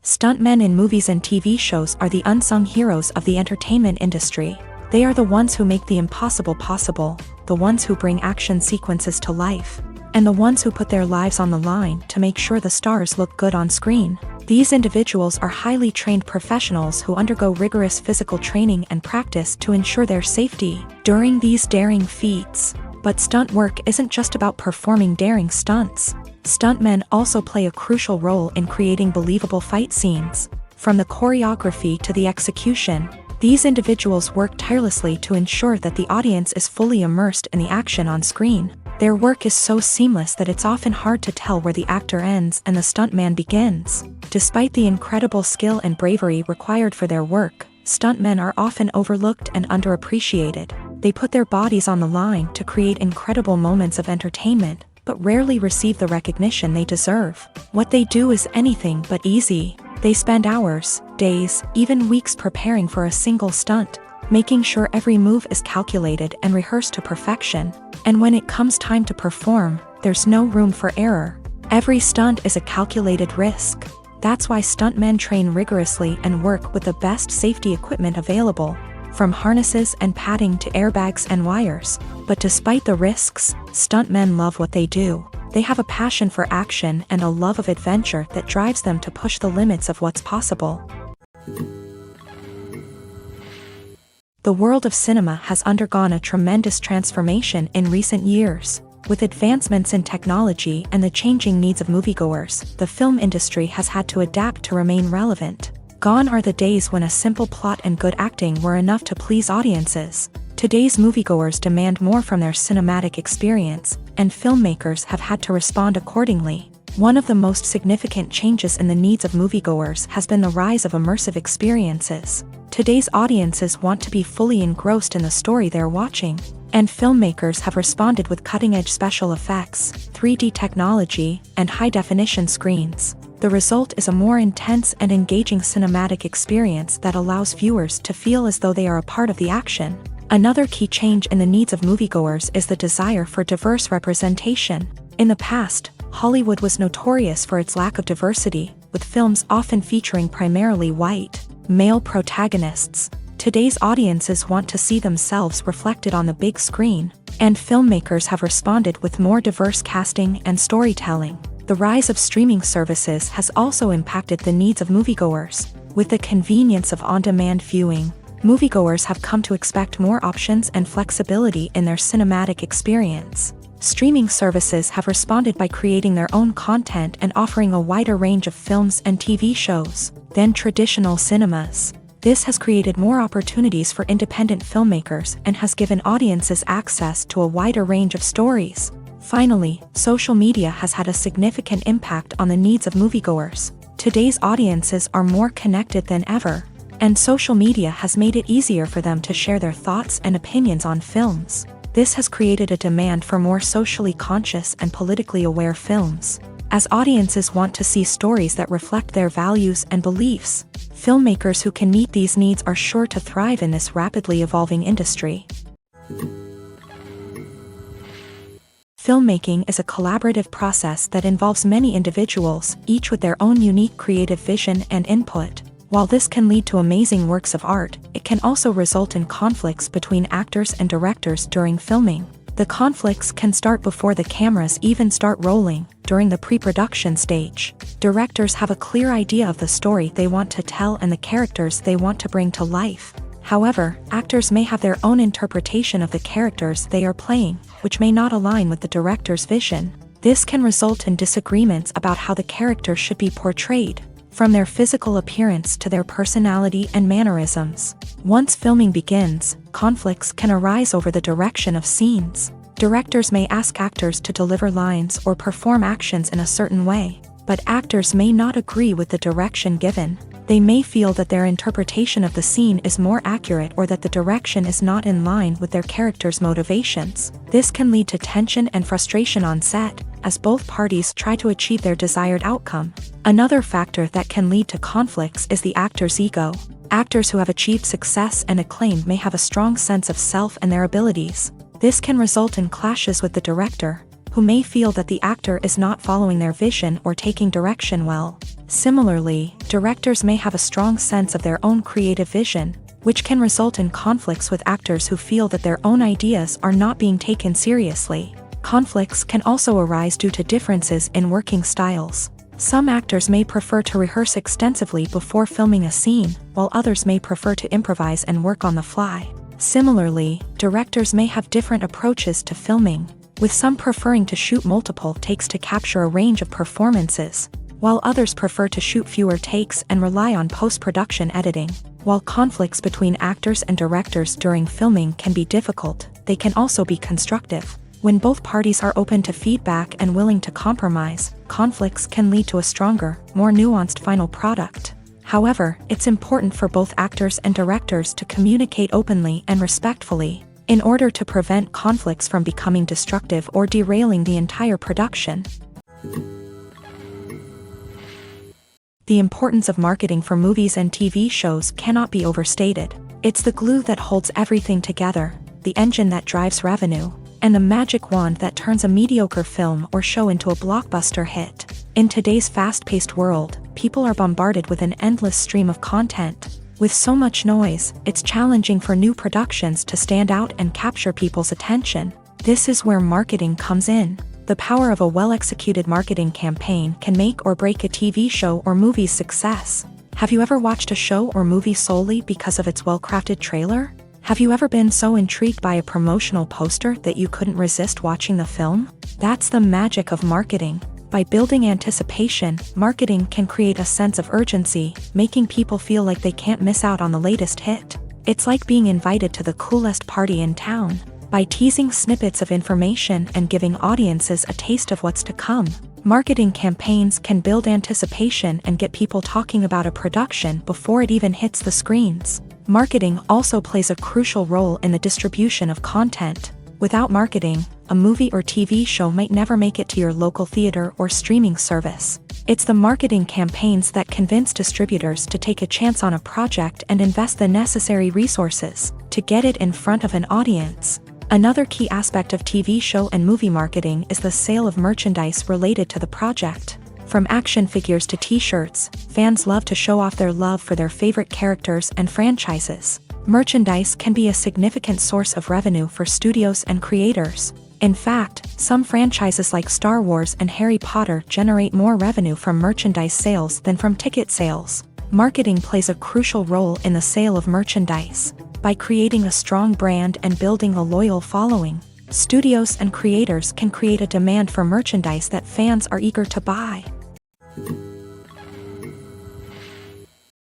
Stuntmen in movies and TV shows are the unsung heroes of the entertainment industry. They are the ones who make the impossible possible, the ones who bring action sequences to life, and the ones who put their lives on the line to make sure the stars look good on screen. These individuals are highly trained professionals who undergo rigorous physical training and practice to ensure their safety during these daring feats. But stunt work isn't just about performing daring stunts. Stuntmen also play a crucial role in creating believable fight scenes. From the choreography to the execution, these individuals work tirelessly to ensure that the audience is fully immersed in the action on screen. Their work is so seamless that it's often hard to tell where the actor ends and the stuntman begins. Despite the incredible skill and bravery required for their work, stuntmen are often overlooked and underappreciated. They put their bodies on the line to create incredible moments of entertainment, but rarely receive the recognition they deserve. What they do is anything but easy. They spend hours, days, even weeks preparing for a single stunt, making sure every move is calculated and rehearsed to perfection. And when it comes time to perform, there's no room for error. Every stunt is a calculated risk. That's why stuntmen train rigorously and work with the best safety equipment available, from harnesses and padding to airbags and wires. But despite the risks, stuntmen love what they do. They have a passion for action and a love of adventure that drives them to push the limits of what's possible. The world of cinema has undergone a tremendous transformation in recent years. With advancements in technology and the changing needs of moviegoers, the film industry has had to adapt to remain relevant. Gone are the days when a simple plot and good acting were enough to please audiences. Today's moviegoers demand more from their cinematic experience, and filmmakers have had to respond accordingly. One of the most significant changes in the needs of moviegoers has been the rise of immersive experiences. Today's audiences want to be fully engrossed in the story they're watching, and filmmakers have responded with cutting-edge special effects, 3D technology, and high-definition screens. The result is a more intense and engaging cinematic experience that allows viewers to feel as though they are a part of the action. Another key change in the needs of moviegoers is the desire for diverse representation. In the past, Hollywood was notorious for its lack of diversity, with films often featuring primarily white, male protagonists. Today's audiences want to see themselves reflected on the big screen, and filmmakers have responded with more diverse casting and storytelling. The rise of streaming services has also impacted the needs of moviegoers. With the convenience of on-demand viewing, moviegoers have come to expect more options and flexibility in their cinematic experience. Streaming services have responded by creating their own content and offering a wider range of films and TV shows than traditional cinemas. This has created more opportunities for independent filmmakers and has given audiences access to a wider range of stories. Finally, social media has had a significant impact on the needs of moviegoers. Today's audiences are more connected than ever, and social media has made it easier for them to share their thoughts and opinions on films. This has created a demand for more socially conscious and politically aware films. As audiences want to see stories that reflect their values and beliefs, filmmakers who can meet these needs are sure to thrive in this rapidly evolving industry. Filmmaking is a collaborative process that involves many individuals, each with their own unique creative vision and input. While this can lead to amazing works of art, it can also result in conflicts between actors and directors during filming. The conflicts can start before the cameras even start rolling, during the pre-production stage. Directors have a clear idea of the story they want to tell and the characters they want to bring to life. However, actors may have their own interpretation of the characters they are playing, which may not align with the director's vision. This can result in disagreements about how the character should be portrayed, from their physical appearance to their personality and mannerisms. Once filming begins, conflicts can arise over the direction of scenes. Directors may ask actors to deliver lines or perform actions in a certain way, but actors may not agree with the direction given. They may feel that their interpretation of the scene is more accurate or that the direction is not in line with their character's motivations. This can lead to tension and frustration on set, as both parties try to achieve their desired outcome. Another factor that can lead to conflicts is the actor's ego. Actors who have achieved success and acclaim may have a strong sense of self and their abilities. This can result in clashes with the director, who may feel that the actor is not following their vision or taking direction well. Similarly, directors may have a strong sense of their own creative vision, which can result in conflicts with actors who feel that their own ideas are not being taken seriously. Conflicts can also arise due to differences in working styles. Some actors may prefer to rehearse extensively before filming a scene, while others may prefer to improvise and work on the fly. Similarly, directors may have different approaches to filming, with some preferring to shoot multiple takes to capture a range of performances, while others prefer to shoot fewer takes and rely on post-production editing. While conflicts between actors and directors during filming can be difficult, they can also be constructive. When both parties are open to feedback and willing to compromise, conflicts can lead to a stronger, more nuanced final product. However, it's important for both actors and directors to communicate openly and respectfully, in order to prevent conflicts from becoming destructive or derailing the entire production. The importance of marketing for movies and TV shows cannot be overstated. It's the glue that holds everything together, the engine that drives revenue, and the magic wand that turns a mediocre film or show into a blockbuster hit. In today's fast-paced world, people are bombarded with an endless stream of content. With so much noise, it's challenging for new productions to stand out and capture people's attention. This is where marketing comes in. The power of a well-executed marketing campaign can make or break a TV show or movie's success. Have you ever watched a show or movie solely because of its well-crafted trailer? Have you ever been so intrigued by a promotional poster that you couldn't resist watching the film? That's the magic of marketing. By building anticipation, marketing can create a sense of urgency, making people feel like they can't miss out on the latest hit. It's like being invited to the coolest party in town. By teasing snippets of information and giving audiences a taste of what's to come, marketing campaigns can build anticipation and get people talking about a production before it even hits the screens. Marketing also plays a crucial role in the distribution of content. Without marketing, a movie or TV show might never make it to your local theater or streaming service. It's the marketing campaigns that convince distributors to take a chance on a project and invest the necessary resources to get it in front of an audience. Another key aspect of TV show and movie marketing is the sale of merchandise related to the project. From action figures to t-shirts, fans love to show off their love for their favorite characters and franchises. Merchandise can be a significant source of revenue for studios and creators. In fact, some franchises like Star Wars and Harry Potter generate more revenue from merchandise sales than from ticket sales. Marketing plays a crucial role in the sale of merchandise. By creating a strong brand and building a loyal following, studios and creators can create a demand for merchandise that fans are eager to buy.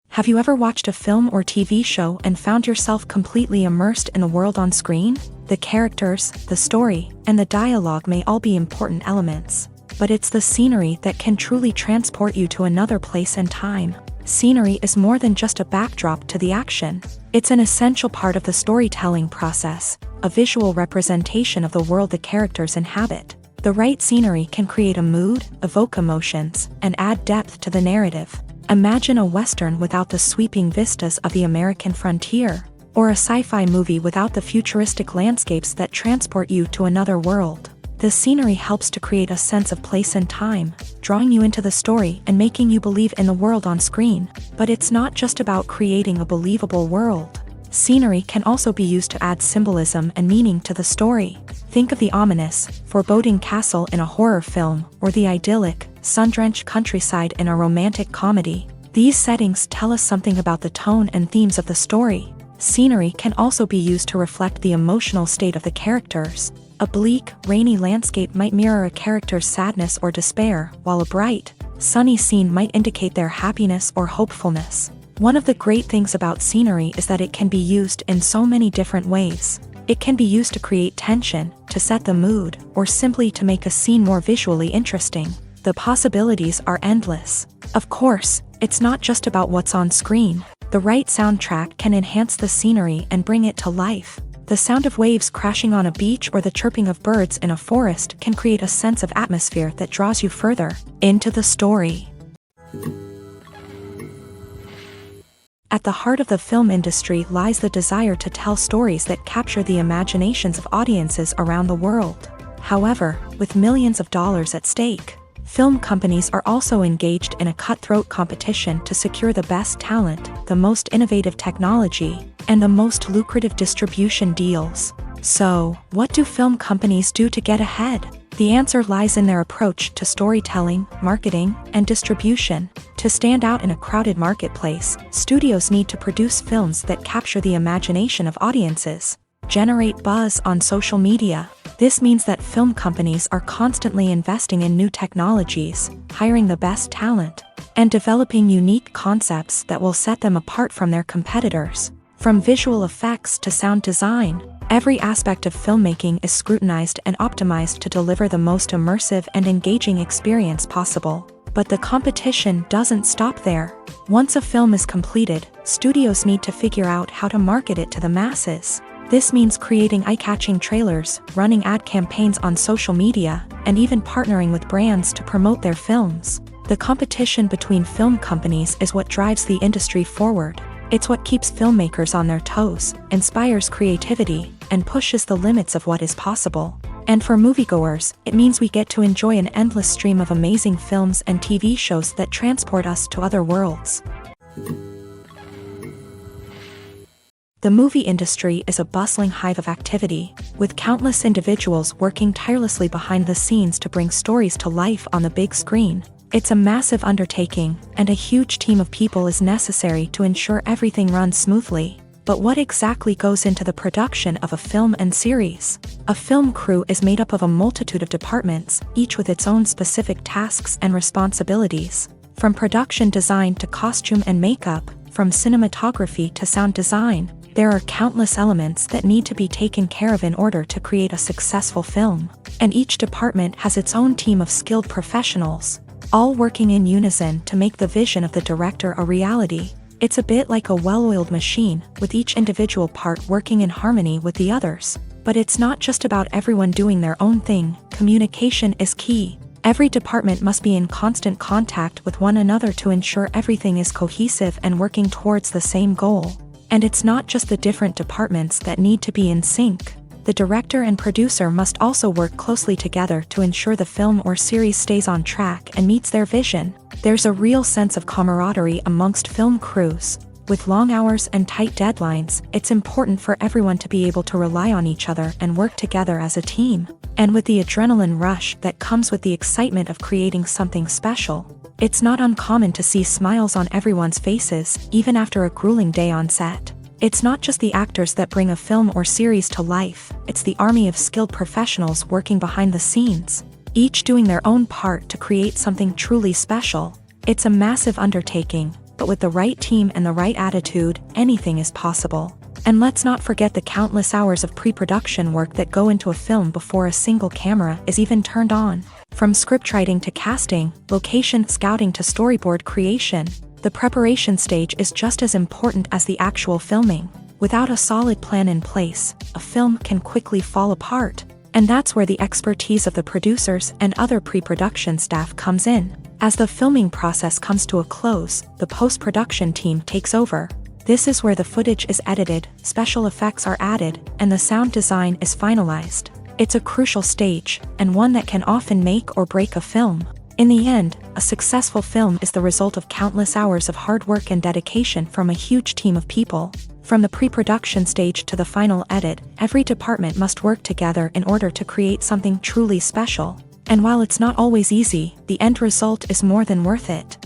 Have you ever watched a film or TV show and found yourself completely immersed in the world on screen? The characters, the story, and the dialogue may all be important elements, but it's the scenery that can truly transport you to another place and time. Scenery is more than just a backdrop to the action. It's an essential part of the storytelling process, a visual representation of the world the characters inhabit. The right scenery can create a mood, evoke emotions, and add depth to the narrative. Imagine a Western without the sweeping vistas of the American frontier, or a sci-fi movie without the futuristic landscapes that transport you to another world. The scenery helps to create a sense of place and time, drawing you into the story and making you believe in the world on screen. But it's not just about creating a believable world. Scenery can also be used to add symbolism and meaning to the story. Think of the ominous, foreboding castle in a horror film, or the idyllic, sun-drenched countryside in a romantic comedy. These settings tell us something about the tone and themes of the story. Scenery can also be used to reflect the emotional state of the characters. A bleak, rainy landscape might mirror a character's sadness or despair, while a bright, sunny scene might indicate their happiness or hopefulness. One of the great things about scenery is that it can be used in so many different ways. It can be used to create tension, to set the mood, or simply to make a scene more visually interesting. The possibilities are endless. Of course, it's not just about what's on screen. The right soundtrack can enhance the scenery and bring it to life. The sound of waves crashing on a beach or the chirping of birds in a forest can create a sense of atmosphere that draws you further into the story. At the heart of the film industry lies the desire to tell stories that capture the imaginations of audiences around the world. However, with millions of dollars at stake, film companies are also engaged in a cutthroat competition to secure the best talent, the most innovative technology, and the most lucrative distribution deals. So, what do film companies do to get ahead? The answer lies in their approach to storytelling, marketing, and distribution. To stand out in a crowded marketplace, studios need to produce films that capture the imagination of audiences, generate buzz on social media. This means that film companies are constantly investing in new technologies, hiring the best talent, and developing unique concepts that will set them apart from their competitors. From visual effects to sound design, every aspect of filmmaking is scrutinized and optimized to deliver the most immersive and engaging experience possible. But the competition doesn't stop there. Once a film is completed, studios need to figure out how to market it to the masses. This means creating eye-catching trailers, running ad campaigns on social media, and even partnering with brands to promote their films. The competition between film companies is what drives the industry forward. It's what keeps filmmakers on their toes, inspires creativity, and pushes the limits of what is possible. And for moviegoers, it means we get to enjoy an endless stream of amazing films and TV shows that transport us to other worlds. The movie industry is a bustling hive of activity, with countless individuals working tirelessly behind the scenes to bring stories to life on the big screen. It's a massive undertaking, and a huge team of people is necessary to ensure everything runs smoothly. But what exactly goes into the production of a film and series? A film crew is made up of a multitude of departments, each with its own specific tasks and responsibilities. From production design to costume and makeup, from cinematography to sound design, there are countless elements that need to be taken care of in order to create a successful film. And each department has its own team of skilled professionals, all working in unison to make the vision of the director a reality. It's a bit like a well-oiled machine, with each individual part working in harmony with the others. But it's not just about everyone doing their own thing. Communication is key. Every department must be in constant contact with one another to ensure everything is cohesive and working towards the same goal. And it's not just the different departments that need to be in sync. The director and producer must also work closely together to ensure the film or series stays on track and meets their vision. There's a real sense of camaraderie amongst film crews. With long hours and tight deadlines, it's important for everyone to be able to rely on each other and work together as a team. And with the adrenaline rush that comes with the excitement of creating something special, it's not uncommon to see smiles on everyone's faces, even after a grueling day on set. It's not just the actors that bring a film or series to life, it's the army of skilled professionals working behind the scenes, each doing their own part to create something truly special. It's a massive undertaking, but with the right team and the right attitude, anything is possible. And let's not forget the countless hours of pre-production work that go into a film before a single camera is even turned on. From scriptwriting to casting, location scouting to storyboard creation, the preparation stage is just as important as the actual filming. Without a solid plan in place, a film can quickly fall apart. And that's where the expertise of the producers and other pre-production staff comes in. As the filming process comes to a close, the post-production team takes over. This is where the footage is edited, special effects are added, and the sound design is finalized. It's a crucial stage, and one that can often make or break a film. In the end, a successful film is the result of countless hours of hard work and dedication from a huge team of people. From the pre-production stage to the final edit, every department must work together in order to create something truly special. And while it's not always easy, the end result is more than worth it.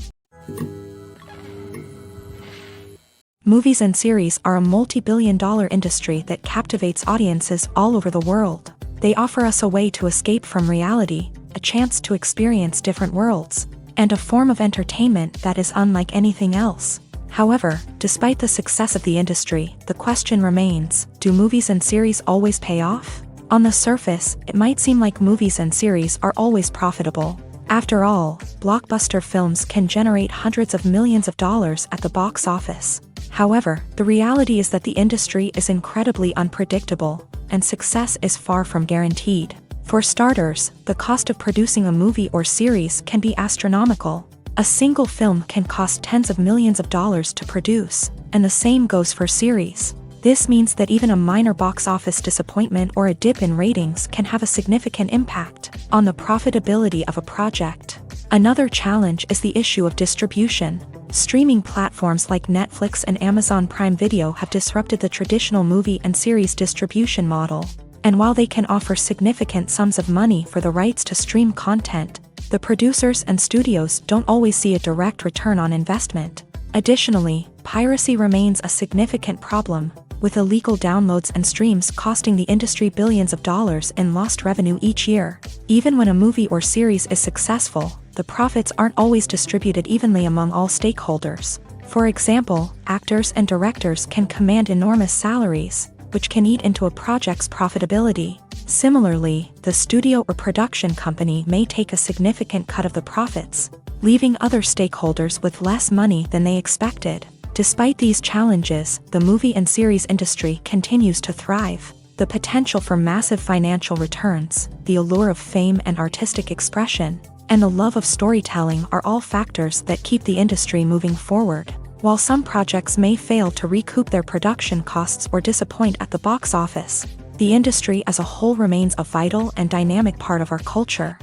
Movies and series are a multi-billion-dollar industry that captivates audiences all over the world. They offer us a way to escape from reality, a chance to experience different worlds, and a form of entertainment that is unlike anything else. However, despite the success of the industry, the question remains, do movies and series always pay off? On the surface, it might seem like movies and series are always profitable. After all, blockbuster films can generate hundreds of millions of dollars at the box office. However, the reality is that the industry is incredibly unpredictable, and success is far from guaranteed. For starters, the cost of producing a movie or series can be astronomical. A single film can cost tens of millions of dollars to produce, and the same goes for series. This means that even a minor box office disappointment or a dip in ratings can have a significant impact on the profitability of a project. Another challenge is the issue of distribution. Streaming platforms like Netflix and Amazon Prime Video have disrupted the traditional movie and series distribution model. And while they can offer significant sums of money for the rights to stream content, the producers and studios don't always see a direct return on investment. Additionally, piracy remains a significant problem, with illegal downloads and streams costing the industry billions of dollars in lost revenue each year. Even when a movie or series is successful, the profits aren't always distributed evenly among all stakeholders. For example, actors and directors can command enormous salaries, which can eat into a project's profitability. Similarly, the studio or production company may take a significant cut of the profits, leaving other stakeholders with less money than they expected. Despite these challenges, the movie and series industry continues to thrive. The potential for massive financial returns, the allure of fame and artistic expression, and the love of storytelling are all factors that keep the industry moving forward. While some projects may fail to recoup their production costs or disappoint at the box office, the industry as a whole remains a vital and dynamic part of our culture.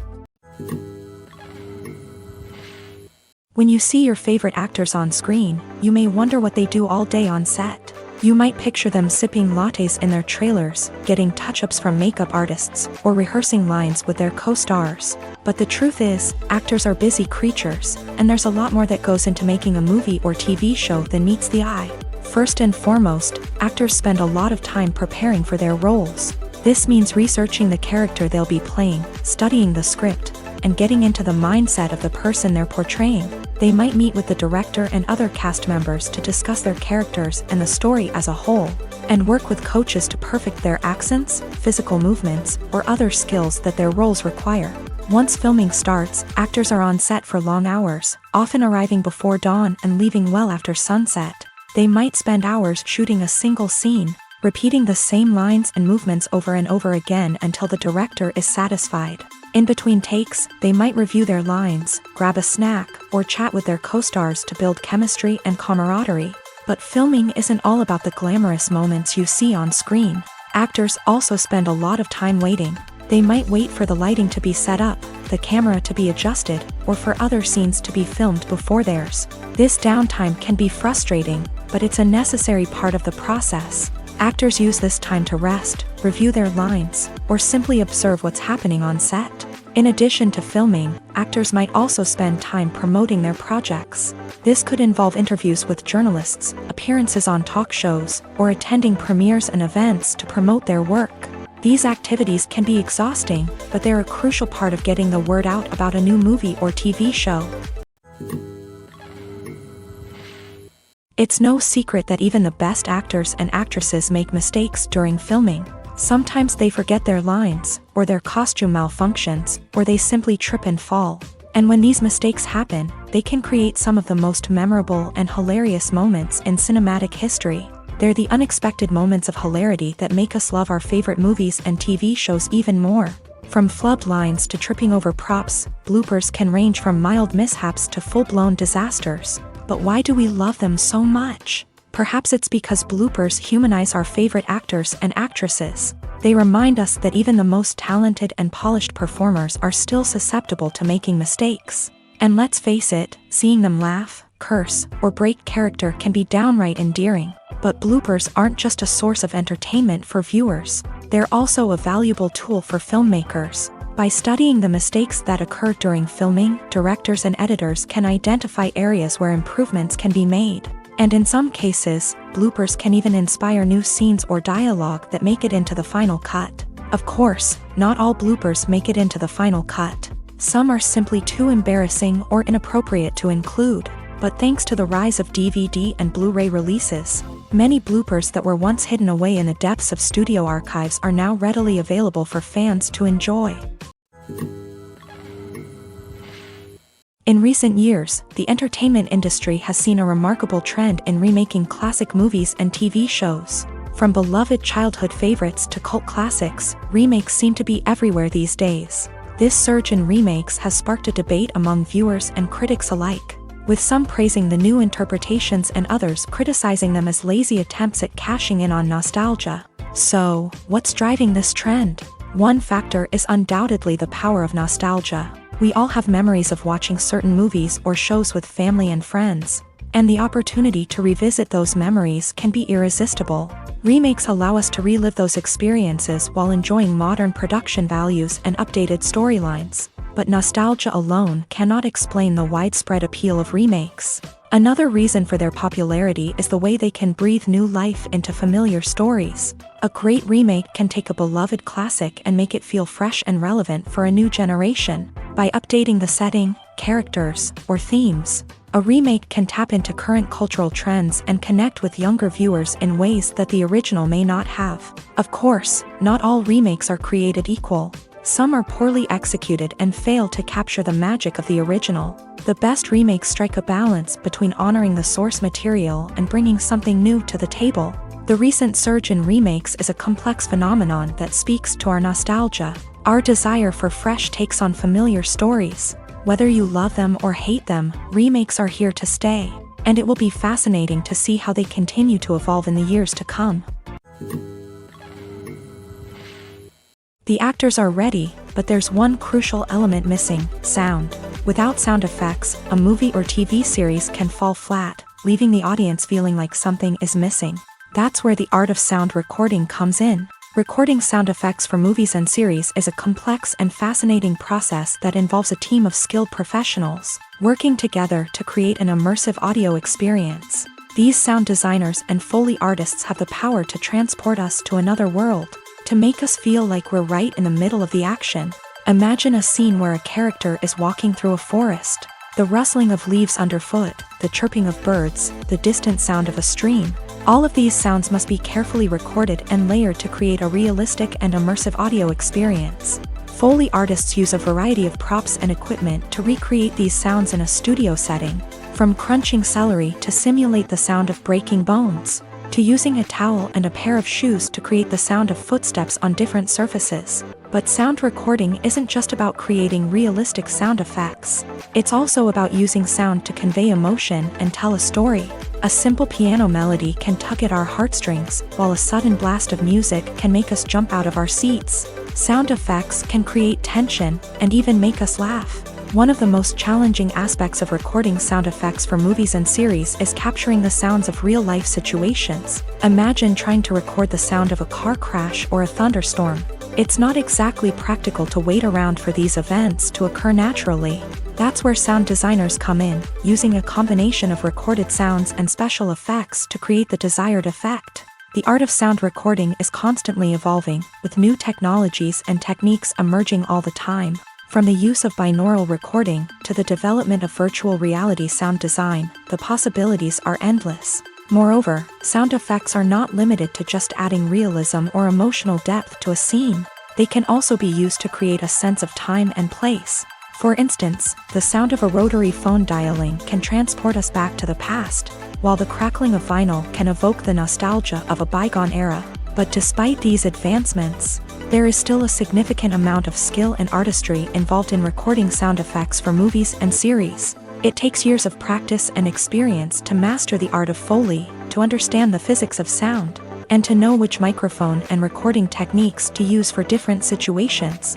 When you see your favorite actors on screen, you may wonder what they do all day on set. You might picture them sipping lattes in their trailers, getting touch-ups from makeup artists, or rehearsing lines with their co-stars. But the truth is, actors are busy creatures, and there's a lot more that goes into making a movie or TV show than meets the eye. First and foremost, actors spend a lot of time preparing for their roles. This means researching the character they'll be playing, studying the script, and getting into the mindset of the person they're portraying. They might meet with the director and other cast members to discuss their characters and the story as a whole, and work with coaches to perfect their accents, physical movements, or other skills that their roles require. Once filming starts, actors are on set for long hours, often arriving before dawn and leaving well after sunset. They might spend hours shooting a single scene, repeating the same lines and movements over and over again until the director is satisfied. In between takes, they might review their lines, grab a snack, or chat with their co-stars to build chemistry and camaraderie. But filming isn't all about the glamorous moments you see on screen. Actors also spend a lot of time waiting. They might wait for the lighting to be set up, the camera to be adjusted, or for other scenes to be filmed before theirs. This downtime can be frustrating, but it's a necessary part of the process. Actors use this time to rest, review their lines, or simply observe what's happening on set. In addition to filming, actors might also spend time promoting their projects. This could involve interviews with journalists, appearances on talk shows, or attending premieres and events to promote their work. These activities can be exhausting, but they're a crucial part of getting the word out about a new movie or TV show. It's no secret that even the best actors and actresses make mistakes during filming. Sometimes they forget their lines, or their costume malfunctions, or they simply trip and fall. And when these mistakes happen, they can create some of the most memorable and hilarious moments in cinematic history. They're the unexpected moments of hilarity that make us love our favorite movies and TV shows even more. From flubbed lines to tripping over props, bloopers can range from mild mishaps to full-blown disasters. But why do we love them so much? Perhaps it's because bloopers humanize our favorite actors and actresses. They remind us that even the most talented and polished performers are still susceptible to making mistakes. And let's face it, seeing them laugh, curse, or break character can be downright endearing. But bloopers aren't just a source of entertainment for viewers, they're also a valuable tool for filmmakers. By studying the mistakes that occur during filming, directors and editors can identify areas where improvements can be made. And in some cases, bloopers can even inspire new scenes or dialogue that make it into the final cut. Of course, not all bloopers make it into the final cut. Some are simply too embarrassing or inappropriate to include. But thanks to the rise of DVD and Blu-ray releases, many bloopers that were once hidden away in the depths of studio archives are now readily available for fans to enjoy. In recent years, the entertainment industry has seen a remarkable trend in remaking classic movies and TV shows. From beloved childhood favorites to cult classics, remakes seem to be everywhere these days. This surge in remakes has sparked a debate among viewers and critics alike, with some praising the new interpretations and others criticizing them as lazy attempts at cashing in on nostalgia. So, what's driving this trend? One factor is undoubtedly the power of nostalgia. We all have memories of watching certain movies or shows with family and friends, and the opportunity to revisit those memories can be irresistible. Remakes allow us to relive those experiences while enjoying modern production values and updated storylines. But nostalgia alone cannot explain the widespread appeal of remakes. Another reason for their popularity is the way they can breathe new life into familiar stories. A great remake can take a beloved classic and make it feel fresh and relevant for a new generation. By updating the setting, characters, or themes, a remake can tap into current cultural trends and connect with younger viewers in ways that the original may not have. Of course, not all remakes are created equal. Some are poorly executed and fail to capture the magic of the original. The best remakes strike a balance between honoring the source material and bringing something new to the table. The recent surge in remakes is a complex phenomenon that speaks to our nostalgia, our desire for fresh takes on familiar stories. Whether you love them or hate them, remakes are here to stay, and it will be fascinating to see how they continue to evolve in the years to come. The actors are ready, but there's one crucial element missing: sound. Without sound effects, a movie or TV series can fall flat, leaving the audience feeling like something is missing. That's where the art of sound recording comes in. Recording sound effects for movies and series is a complex and fascinating process that involves a team of skilled professionals working together to create an immersive audio experience. These sound designers and Foley artists have the power to transport us to another world, to make us feel like we're right in the middle of the action. Imagine a scene where a character is walking through a forest. The rustling of leaves underfoot, the chirping of birds, the distant sound of a stream. All of these sounds must be carefully recorded and layered to create a realistic and immersive audio experience. Foley artists use a variety of props and equipment to recreate these sounds in a studio setting, from crunching celery to simulate the sound of breaking bones, to using a towel and a pair of shoes to create the sound of footsteps on different surfaces. But sound recording isn't just about creating realistic sound effects. It's also about using sound to convey emotion and tell a story. A simple piano melody can tug at our heartstrings, while a sudden blast of music can make us jump out of our seats. Sound effects can create tension and even make us laugh. One of the most challenging aspects of recording sound effects for movies and series is capturing the sounds of real-life situations. Imagine trying to record the sound of a car crash or a thunderstorm. It's not exactly practical to wait around for these events to occur naturally. That's where sound designers come in, using a combination of recorded sounds and special effects to create the desired effect. The art of sound recording is constantly evolving, with new technologies and techniques emerging all the time. From the use of binaural recording to the development of virtual reality sound design, the possibilities are endless. Moreover, sound effects are not limited to just adding realism or emotional depth to a scene. They can also be used to create a sense of time and place. For instance, the sound of a rotary phone dialing can transport us back to the past, while the crackling of vinyl can evoke the nostalgia of a bygone era. But despite these advancements, there is still a significant amount of skill and artistry involved in recording sound effects for movies and series. It takes years of practice and experience to master the art of Foley, to understand the physics of sound, and to know which microphone and recording techniques to use for different situations.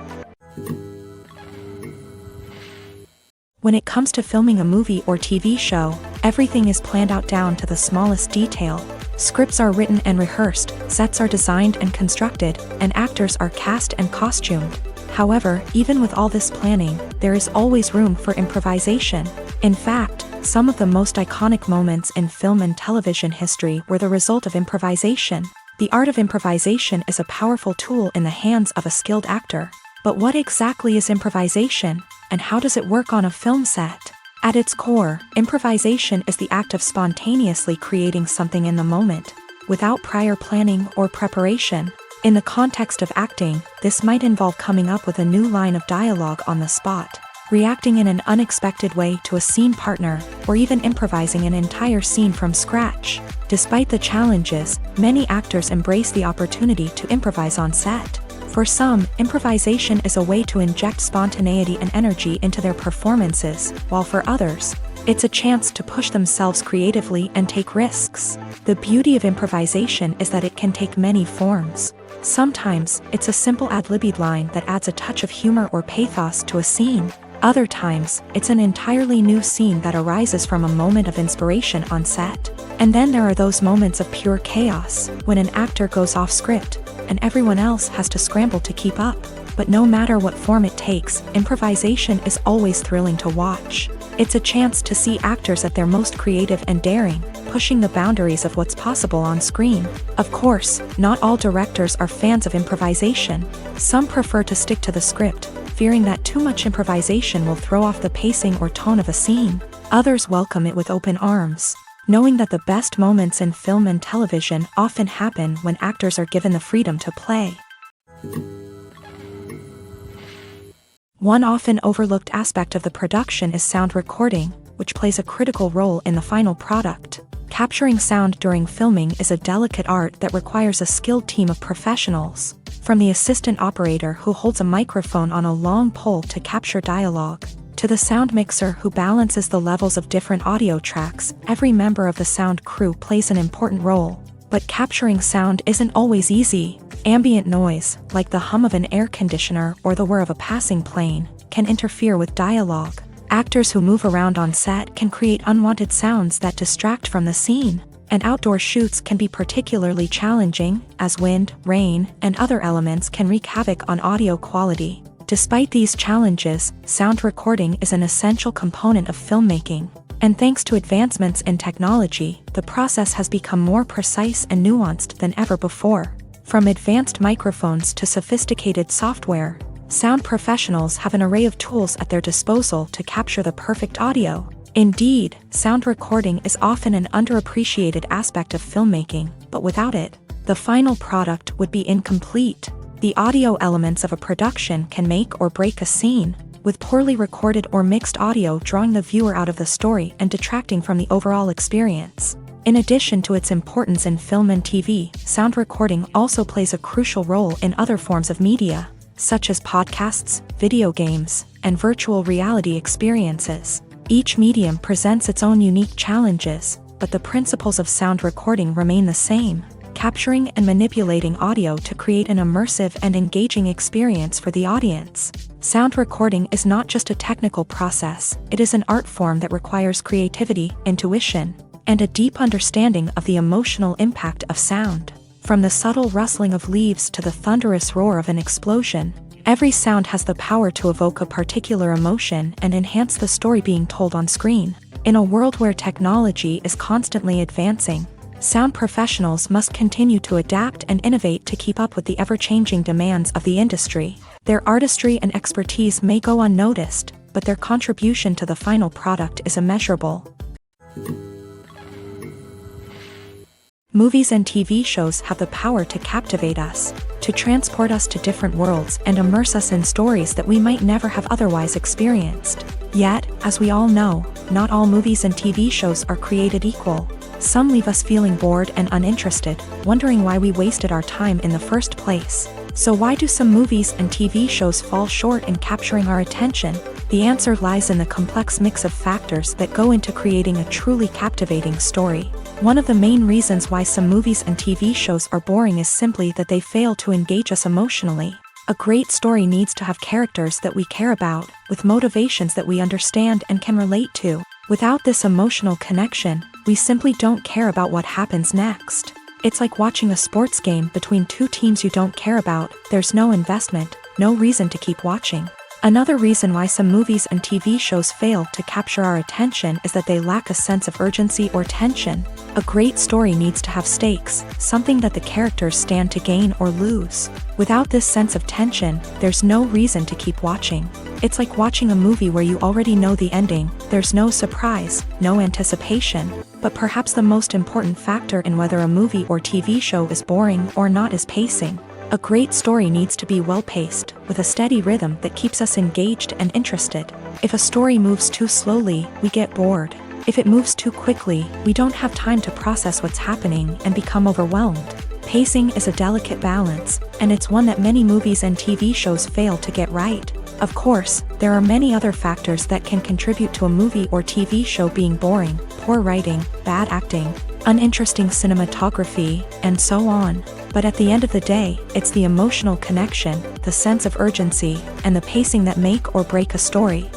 When it comes to filming a movie or TV show, everything is planned out down to the smallest detail. Scripts are written and rehearsed, sets are designed and constructed, and actors are cast and costumed. However, even with all this planning, there is always room for improvisation. In fact, some of the most iconic moments in film and television history were the result of improvisation. The art of improvisation is a powerful tool in the hands of a skilled actor. But what exactly is improvisation, and how does it work on a film set? At its core, improvisation is the act of spontaneously creating something in the moment, without prior planning or preparation. In the context of acting, this might involve coming up with a new line of dialogue on the spot, reacting in an unexpected way to a scene partner, or even improvising an entire scene from scratch. Despite the challenges, many actors embrace the opportunity to improvise on set. For some, improvisation is a way to inject spontaneity and energy into their performances, while for others, it's a chance to push themselves creatively and take risks. The beauty of improvisation is that it can take many forms. Sometimes, it's a simple ad-libbed line that adds a touch of humor or pathos to a scene. Other times, it's an entirely new scene that arises from a moment of inspiration on set. And then there are those moments of pure chaos, when an actor goes off script, and everyone else has to scramble to keep up. But no matter what form it takes, improvisation is always thrilling to watch. It's a chance to see actors at their most creative and daring, pushing the boundaries of what's possible on screen. Of course, not all directors are fans of improvisation. Some prefer to stick to the script, fearing that too much improvisation will throw off the pacing or tone of a scene. Others welcome it with open arms, knowing that the best moments in film and television often happen when actors are given the freedom to play. One often overlooked aspect of the production is sound recording, which plays a critical role in the final product. Capturing sound during filming is a delicate art that requires a skilled team of professionals, from the assistant operator who holds a microphone on a long pole to capture dialogue, to the sound mixer who balances the levels of different audio tracks. Every member of the sound crew plays an important role. But capturing sound isn't always easy. Ambient noise, like the hum of an air conditioner or the whir of a passing plane, can interfere with dialogue. Actors who move around on set can create unwanted sounds that distract from the scene. And outdoor shoots can be particularly challenging, as wind, rain, and other elements can wreak havoc on audio quality. Despite these challenges, sound recording is an essential component of filmmaking. And thanks to advancements in technology, the process has become more precise and nuanced than ever before. From advanced microphones to sophisticated software, sound professionals have an array of tools at their disposal to capture the perfect audio. Indeed, sound recording is often an underappreciated aspect of filmmaking, but without it, the final product would be incomplete. The audio elements of a production can make or break a scene, with poorly recorded or mixed audio drawing the viewer out of the story and detracting from the overall experience. In addition to its importance in film and TV, sound recording also plays a crucial role in other forms of media, such as podcasts, video games, and virtual reality experiences. Each medium presents its own unique challenges, but the principles of sound recording remain the same: capturing and manipulating audio to create an immersive and engaging experience for the audience. Sound recording is not just a technical process, it is an art form that requires creativity, intuition, and a deep understanding of the emotional impact of sound. From the subtle rustling of leaves to the thunderous roar of an explosion, every sound has the power to evoke a particular emotion and enhance the story being told on screen. In a world where technology is constantly advancing, sound professionals must continue to adapt and innovate to keep up with the ever-changing demands of the industry. Their artistry and expertise may go unnoticed, but their contribution to the final product is immeasurable. Movies and TV shows have the power to captivate us, to transport us to different worlds and immerse us in stories that we might never have otherwise experienced. Yet, as we all know, not all movies and TV shows are created equal. Some leave us feeling bored and uninterested, wondering why we wasted our time in the first place. So why do some movies and TV shows fall short in capturing our attention? The answer lies in the complex mix of factors that go into creating a truly captivating story. One of the main reasons why some movies and TV shows are boring is simply that they fail to engage us emotionally. A great story needs to have characters that we care about, with motivations that we understand and can relate to. Without this emotional connection, we simply don't care about what happens next. It's like watching a sports game between two teams you don't care about. There's no investment, no reason to keep watching. Another reason why some movies and TV shows fail to capture our attention is that they lack a sense of urgency or tension. A great story needs to have stakes, something that the characters stand to gain or lose. Without this sense of tension, there's no reason to keep watching. It's like watching a movie where you already know the ending. There's no surprise, no anticipation. But perhaps the most important factor in whether a movie or TV show is boring or not is pacing. A great story needs to be well-paced, with a steady rhythm that keeps us engaged and interested. If a story moves too slowly, we get bored. If it moves too quickly, we don't have time to process what's happening and become overwhelmed. Pacing is a delicate balance, and it's one that many movies and TV shows fail to get right. Of course, there are many other factors that can contribute to a movie or TV show being boring: poor writing, bad acting, uninteresting cinematography, and so on. But at the end of the day, it's the emotional connection, the sense of urgency, and the pacing that make or break a story.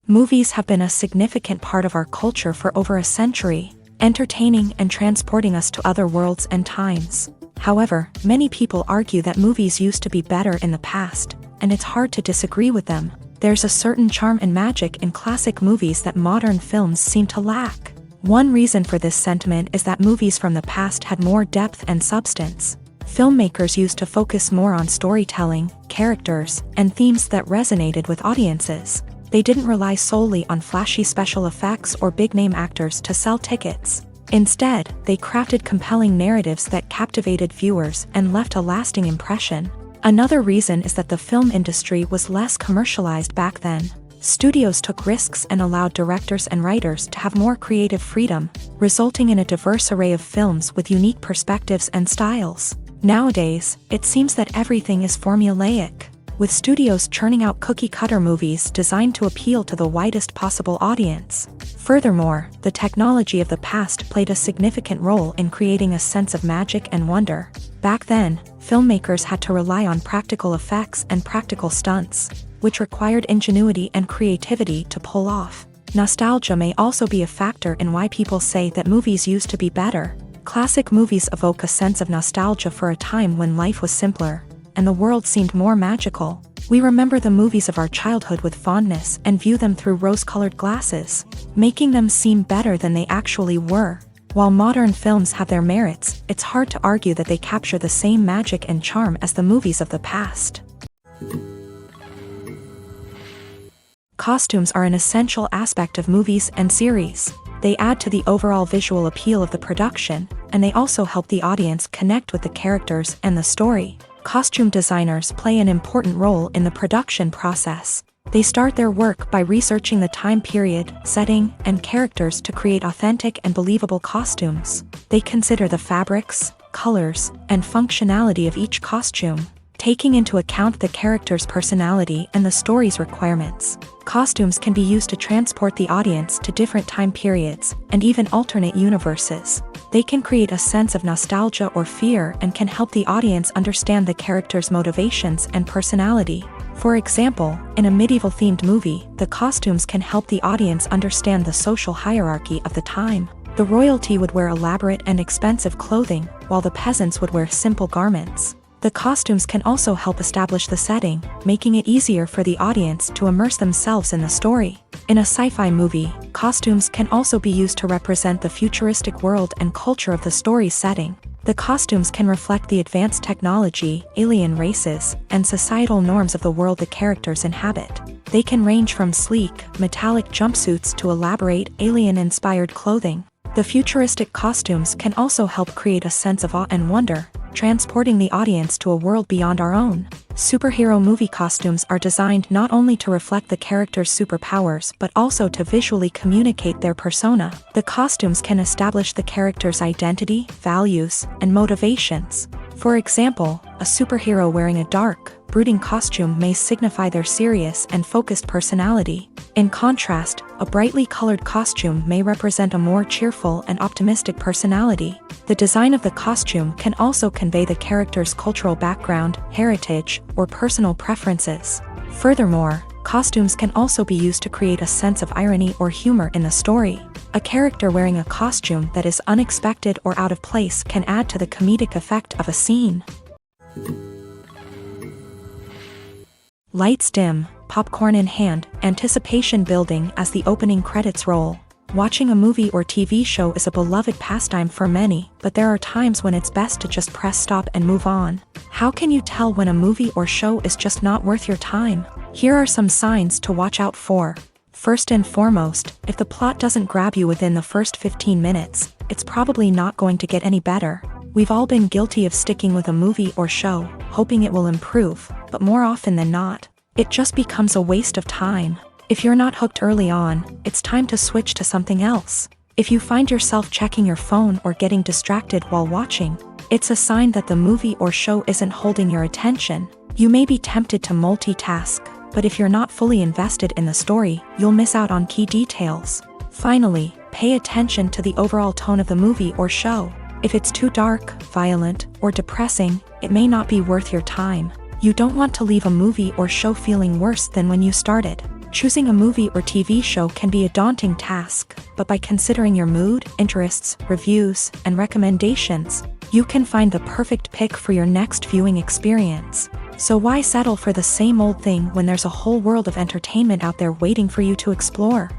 Movies have been a significant part of our culture for over a century, entertaining and transporting us to other worlds and times. However, many people argue that movies used to be better in the past, and it's hard to disagree with them. There's a certain charm and magic in classic movies that modern films seem to lack. One reason for this sentiment is that movies from the past had more depth and substance. Filmmakers used to focus more on storytelling, characters, and themes that resonated with audiences. They didn't rely solely on flashy special effects or big-name actors to sell tickets. Instead, they crafted compelling narratives that captivated viewers and left a lasting impression. Another reason is that the film industry was less commercialized back then. Studios took risks and allowed directors and writers to have more creative freedom, resulting in a diverse array of films with unique perspectives and styles. Nowadays, it seems that everything is formulaic, with studios churning out cookie-cutter movies designed to appeal to the widest possible audience. Furthermore, the technology of the past played a significant role in creating a sense of magic and wonder. Back then, filmmakers had to rely on practical effects and practical stunts, which required ingenuity and creativity to pull off. Nostalgia may also be a factor in why people say that movies used to be better. Classic movies evoke a sense of nostalgia for a time when life was simpler, and the world seemed more magical. We remember the movies of our childhood with fondness and view them through rose-colored glasses, making them seem better than they actually were. While modern films have their merits, it's hard to argue that they capture the same magic and charm as the movies of the past. Costumes are an essential aspect of movies and series. They add to the overall visual appeal of the production, and they also help the audience connect with the characters and the story. Costume designers play an important role in the production process. They start their work by researching the time period, setting, and characters to create authentic and believable costumes. They consider the fabrics, colors, and functionality of each costume, taking into account the character's personality and the story's requirements. Costumes can be used to transport the audience to different time periods and even alternate universes. They can create a sense of nostalgia or fear and can help the audience understand the character's motivations and personality. For example, in a medieval-themed movie, the costumes can help the audience understand the social hierarchy of the time. The royalty would wear elaborate and expensive clothing, while the peasants would wear simple garments. The costumes can also help establish the setting, making it easier for the audience to immerse themselves in the story. In a sci-fi movie, costumes can also be used to represent the futuristic world and culture of the story's setting. The costumes can reflect the advanced technology, alien races, and societal norms of the world the characters inhabit. They can range from sleek, metallic jumpsuits to elaborate, alien-inspired clothing. The futuristic costumes can also help create a sense of awe and wonder, transporting the audience to a world beyond our own. Superhero movie costumes are designed not only to reflect the character's superpowers but also to visually communicate their persona. The costumes can establish the character's identity, values, and motivations. For example, a superhero wearing a dark, brooding costume may signify their serious and focused personality. In contrast, A brightly colored costume may represent a more cheerful and optimistic personality. The design of the costume can also convey the character's cultural background, heritage, or personal preferences. Furthermore, costumes can also be used to create a sense of irony or humor in the story. A character wearing a costume that is unexpected or out of place can add to the comedic effect of a scene. Lights dim, popcorn in hand, anticipation building as the opening credits roll. Watching a movie or TV show is a beloved pastime for many, but there are times when it's best to just press stop and move on. How can you tell when a movie or show is just not worth your time? Here are some signs to watch out for. First and foremost, if the plot doesn't grab you within the first 15 minutes, it's probably not going to get any better. We've all been guilty of sticking with a movie or show, hoping it will improve, but more often than not, it just becomes a waste of time. If you're not hooked early on, it's time to switch to something else. If you find yourself checking your phone or getting distracted while watching, it's a sign that the movie or show isn't holding your attention. You may be tempted to multitask, but if you're not fully invested in the story, you'll miss out on key details. Finally, pay attention to the overall tone of the movie or show. If it's too dark, violent, or depressing, it may not be worth your time. You don't want to leave a movie or show feeling worse than when you started. Choosing a movie or TV show can be a daunting task, but by considering your mood, interests, reviews, and recommendations, you can find the perfect pick for your next viewing experience. So why settle for the same old thing when there's a whole world of entertainment out there waiting for you to explore?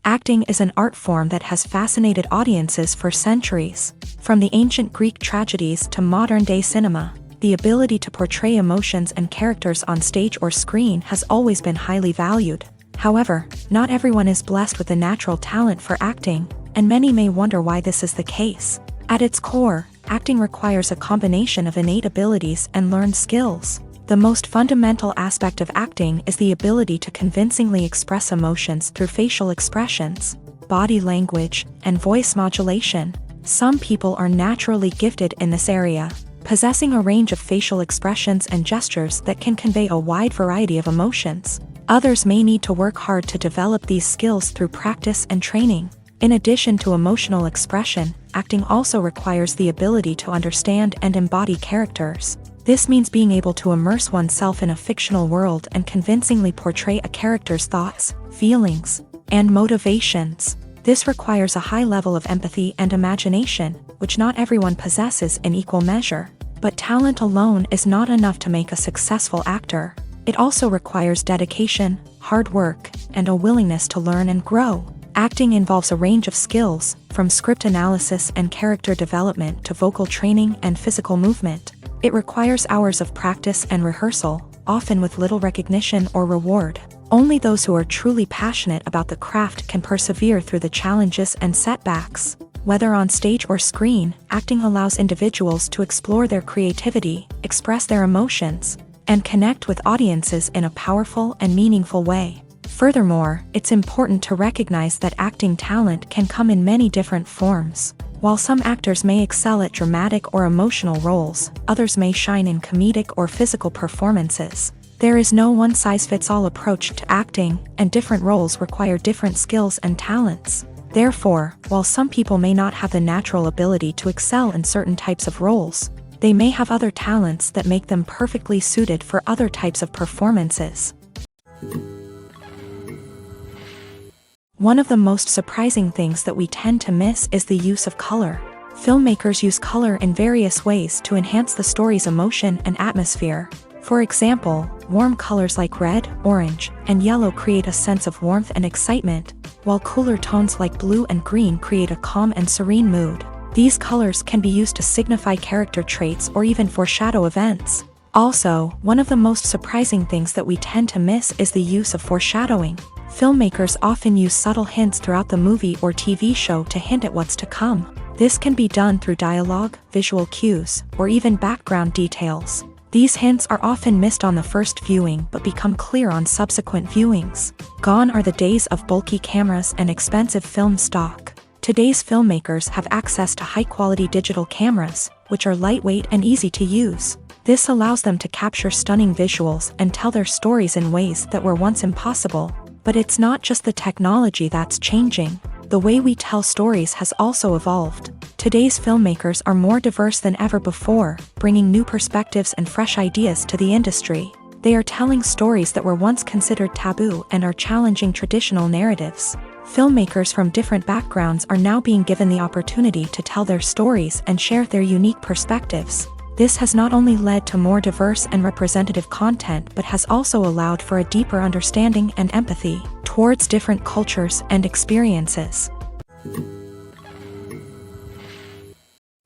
Acting is an art form that has fascinated audiences for centuries. From the ancient Greek tragedies to modern-day cinema, the ability to portray emotions and characters on stage or screen has always been highly valued. However, not everyone is blessed with a natural talent for acting, and many may wonder why this is the case. At its core, acting requires a combination of innate abilities and learned skills. The most fundamental aspect of acting is the ability to convincingly express emotions through facial expressions, body language, and voice modulation. Some people are naturally gifted in this area, possessing a range of facial expressions and gestures that can convey a wide variety of emotions. Others may need to work hard to develop these skills through practice and training. In addition to emotional expression, acting also requires the ability to understand and embody characters. This means being able to immerse oneself in a fictional world and convincingly portray a character's thoughts, feelings, and motivations. This requires a high level of empathy and imagination, which not everyone possesses in equal measure. But talent alone is not enough to make a successful actor. It also requires dedication, hard work, and a willingness to learn and grow. Acting involves a range of skills, from script analysis and character development to vocal training and physical movement. It requires hours of practice and rehearsal, often with little recognition or reward. Only those who are truly passionate about the craft can persevere through the challenges and setbacks. Whether on stage or screen, acting allows individuals to explore their creativity, express their emotions, and connect with audiences in a powerful and meaningful way. Furthermore, it's important to recognize that acting talent can come in many different forms. While some actors may excel at dramatic or emotional roles, others may shine in comedic or physical performances. There is no one-size-fits-all approach to acting, and different roles require different skills and talents. Therefore, while some people may not have the natural ability to excel in certain types of roles, they may have other talents that make them perfectly suited for other types of performances. One of the most surprising things that we tend to miss is the use of color. Filmmakers use color in various ways to enhance the story's emotion and atmosphere. For example, warm colors like red, orange, and yellow create a sense of warmth and excitement, while cooler tones like blue and green create a calm and serene mood. These colors can be used to signify character traits or even foreshadow events. Also, one of the most surprising things that we tend to miss is the use of foreshadowing. Filmmakers often use subtle hints throughout the movie or TV show to hint at what's to come. This can be done through dialogue, visual cues, or even background details. These hints are often missed on the first viewing but become clear on subsequent viewings. Gone are the days of bulky cameras and expensive film stock. Today's filmmakers have access to high-quality digital cameras, which are lightweight and easy to use. This allows them to capture stunning visuals and tell their stories in ways that were once impossible. But it's not just the technology that's changing. The way we tell stories has also evolved. Today's filmmakers are more diverse than ever before, bringing new perspectives and fresh ideas to the industry. They are telling stories that were once considered taboo and are challenging traditional narratives. Filmmakers from different backgrounds are now being given the opportunity to tell their stories and share their unique perspectives. This has not only led to more diverse and representative content but has also allowed for a deeper understanding and empathy towards different cultures and experiences.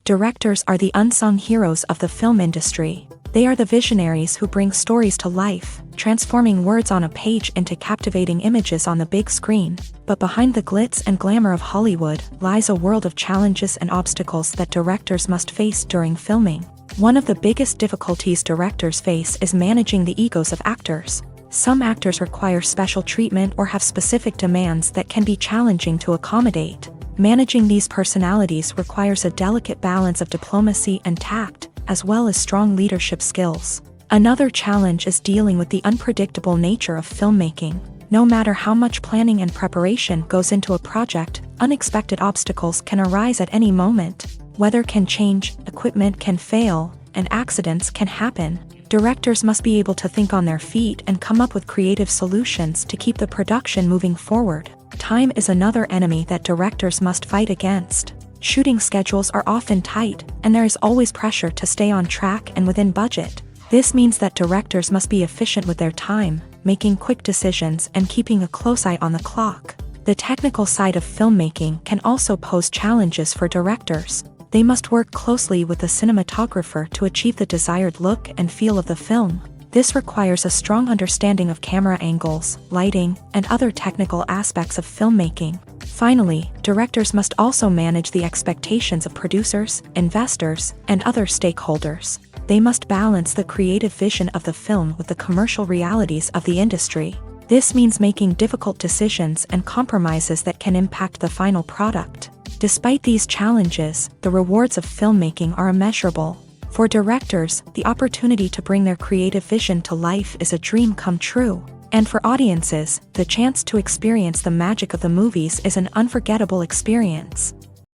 Directors are the unsung heroes of the film industry. They are the visionaries who bring stories to life, transforming words on a page into captivating images on the big screen. But behind the glitz and glamour of Hollywood lies a world of challenges and obstacles that directors must face during filming. One of the biggest difficulties directors face is managing the egos of actors. Some actors require special treatment or have specific demands that can be challenging to accommodate. Managing these personalities requires a delicate balance of diplomacy and tact, as well as strong leadership skills. Another challenge is dealing with the unpredictable nature of filmmaking. No matter how much planning and preparation goes into a project, unexpected obstacles can arise at any moment. Weather can change, equipment can fail, and accidents can happen. Directors must be able to think on their feet and come up with creative solutions to keep the production moving forward. Time is another enemy that directors must fight against. Shooting schedules are often tight, and there is always pressure to stay on track and within budget. This means that directors must be efficient with their time, making quick decisions and keeping a close eye on the clock. The technical side of filmmaking can also pose challenges for directors. They must work closely with the cinematographer to achieve the desired look and feel of the film. This requires a strong understanding of camera angles, lighting, and other technical aspects of filmmaking. Finally, directors must also manage the expectations of producers, investors, and other stakeholders. They must balance the creative vision of the film with the commercial realities of the industry. This means making difficult decisions and compromises that can impact the final product. Despite these challenges, the rewards of filmmaking are immeasurable. For directors, the opportunity to bring their creative vision to life is a dream come true. And for audiences, the chance to experience the magic of the movies is an unforgettable experience.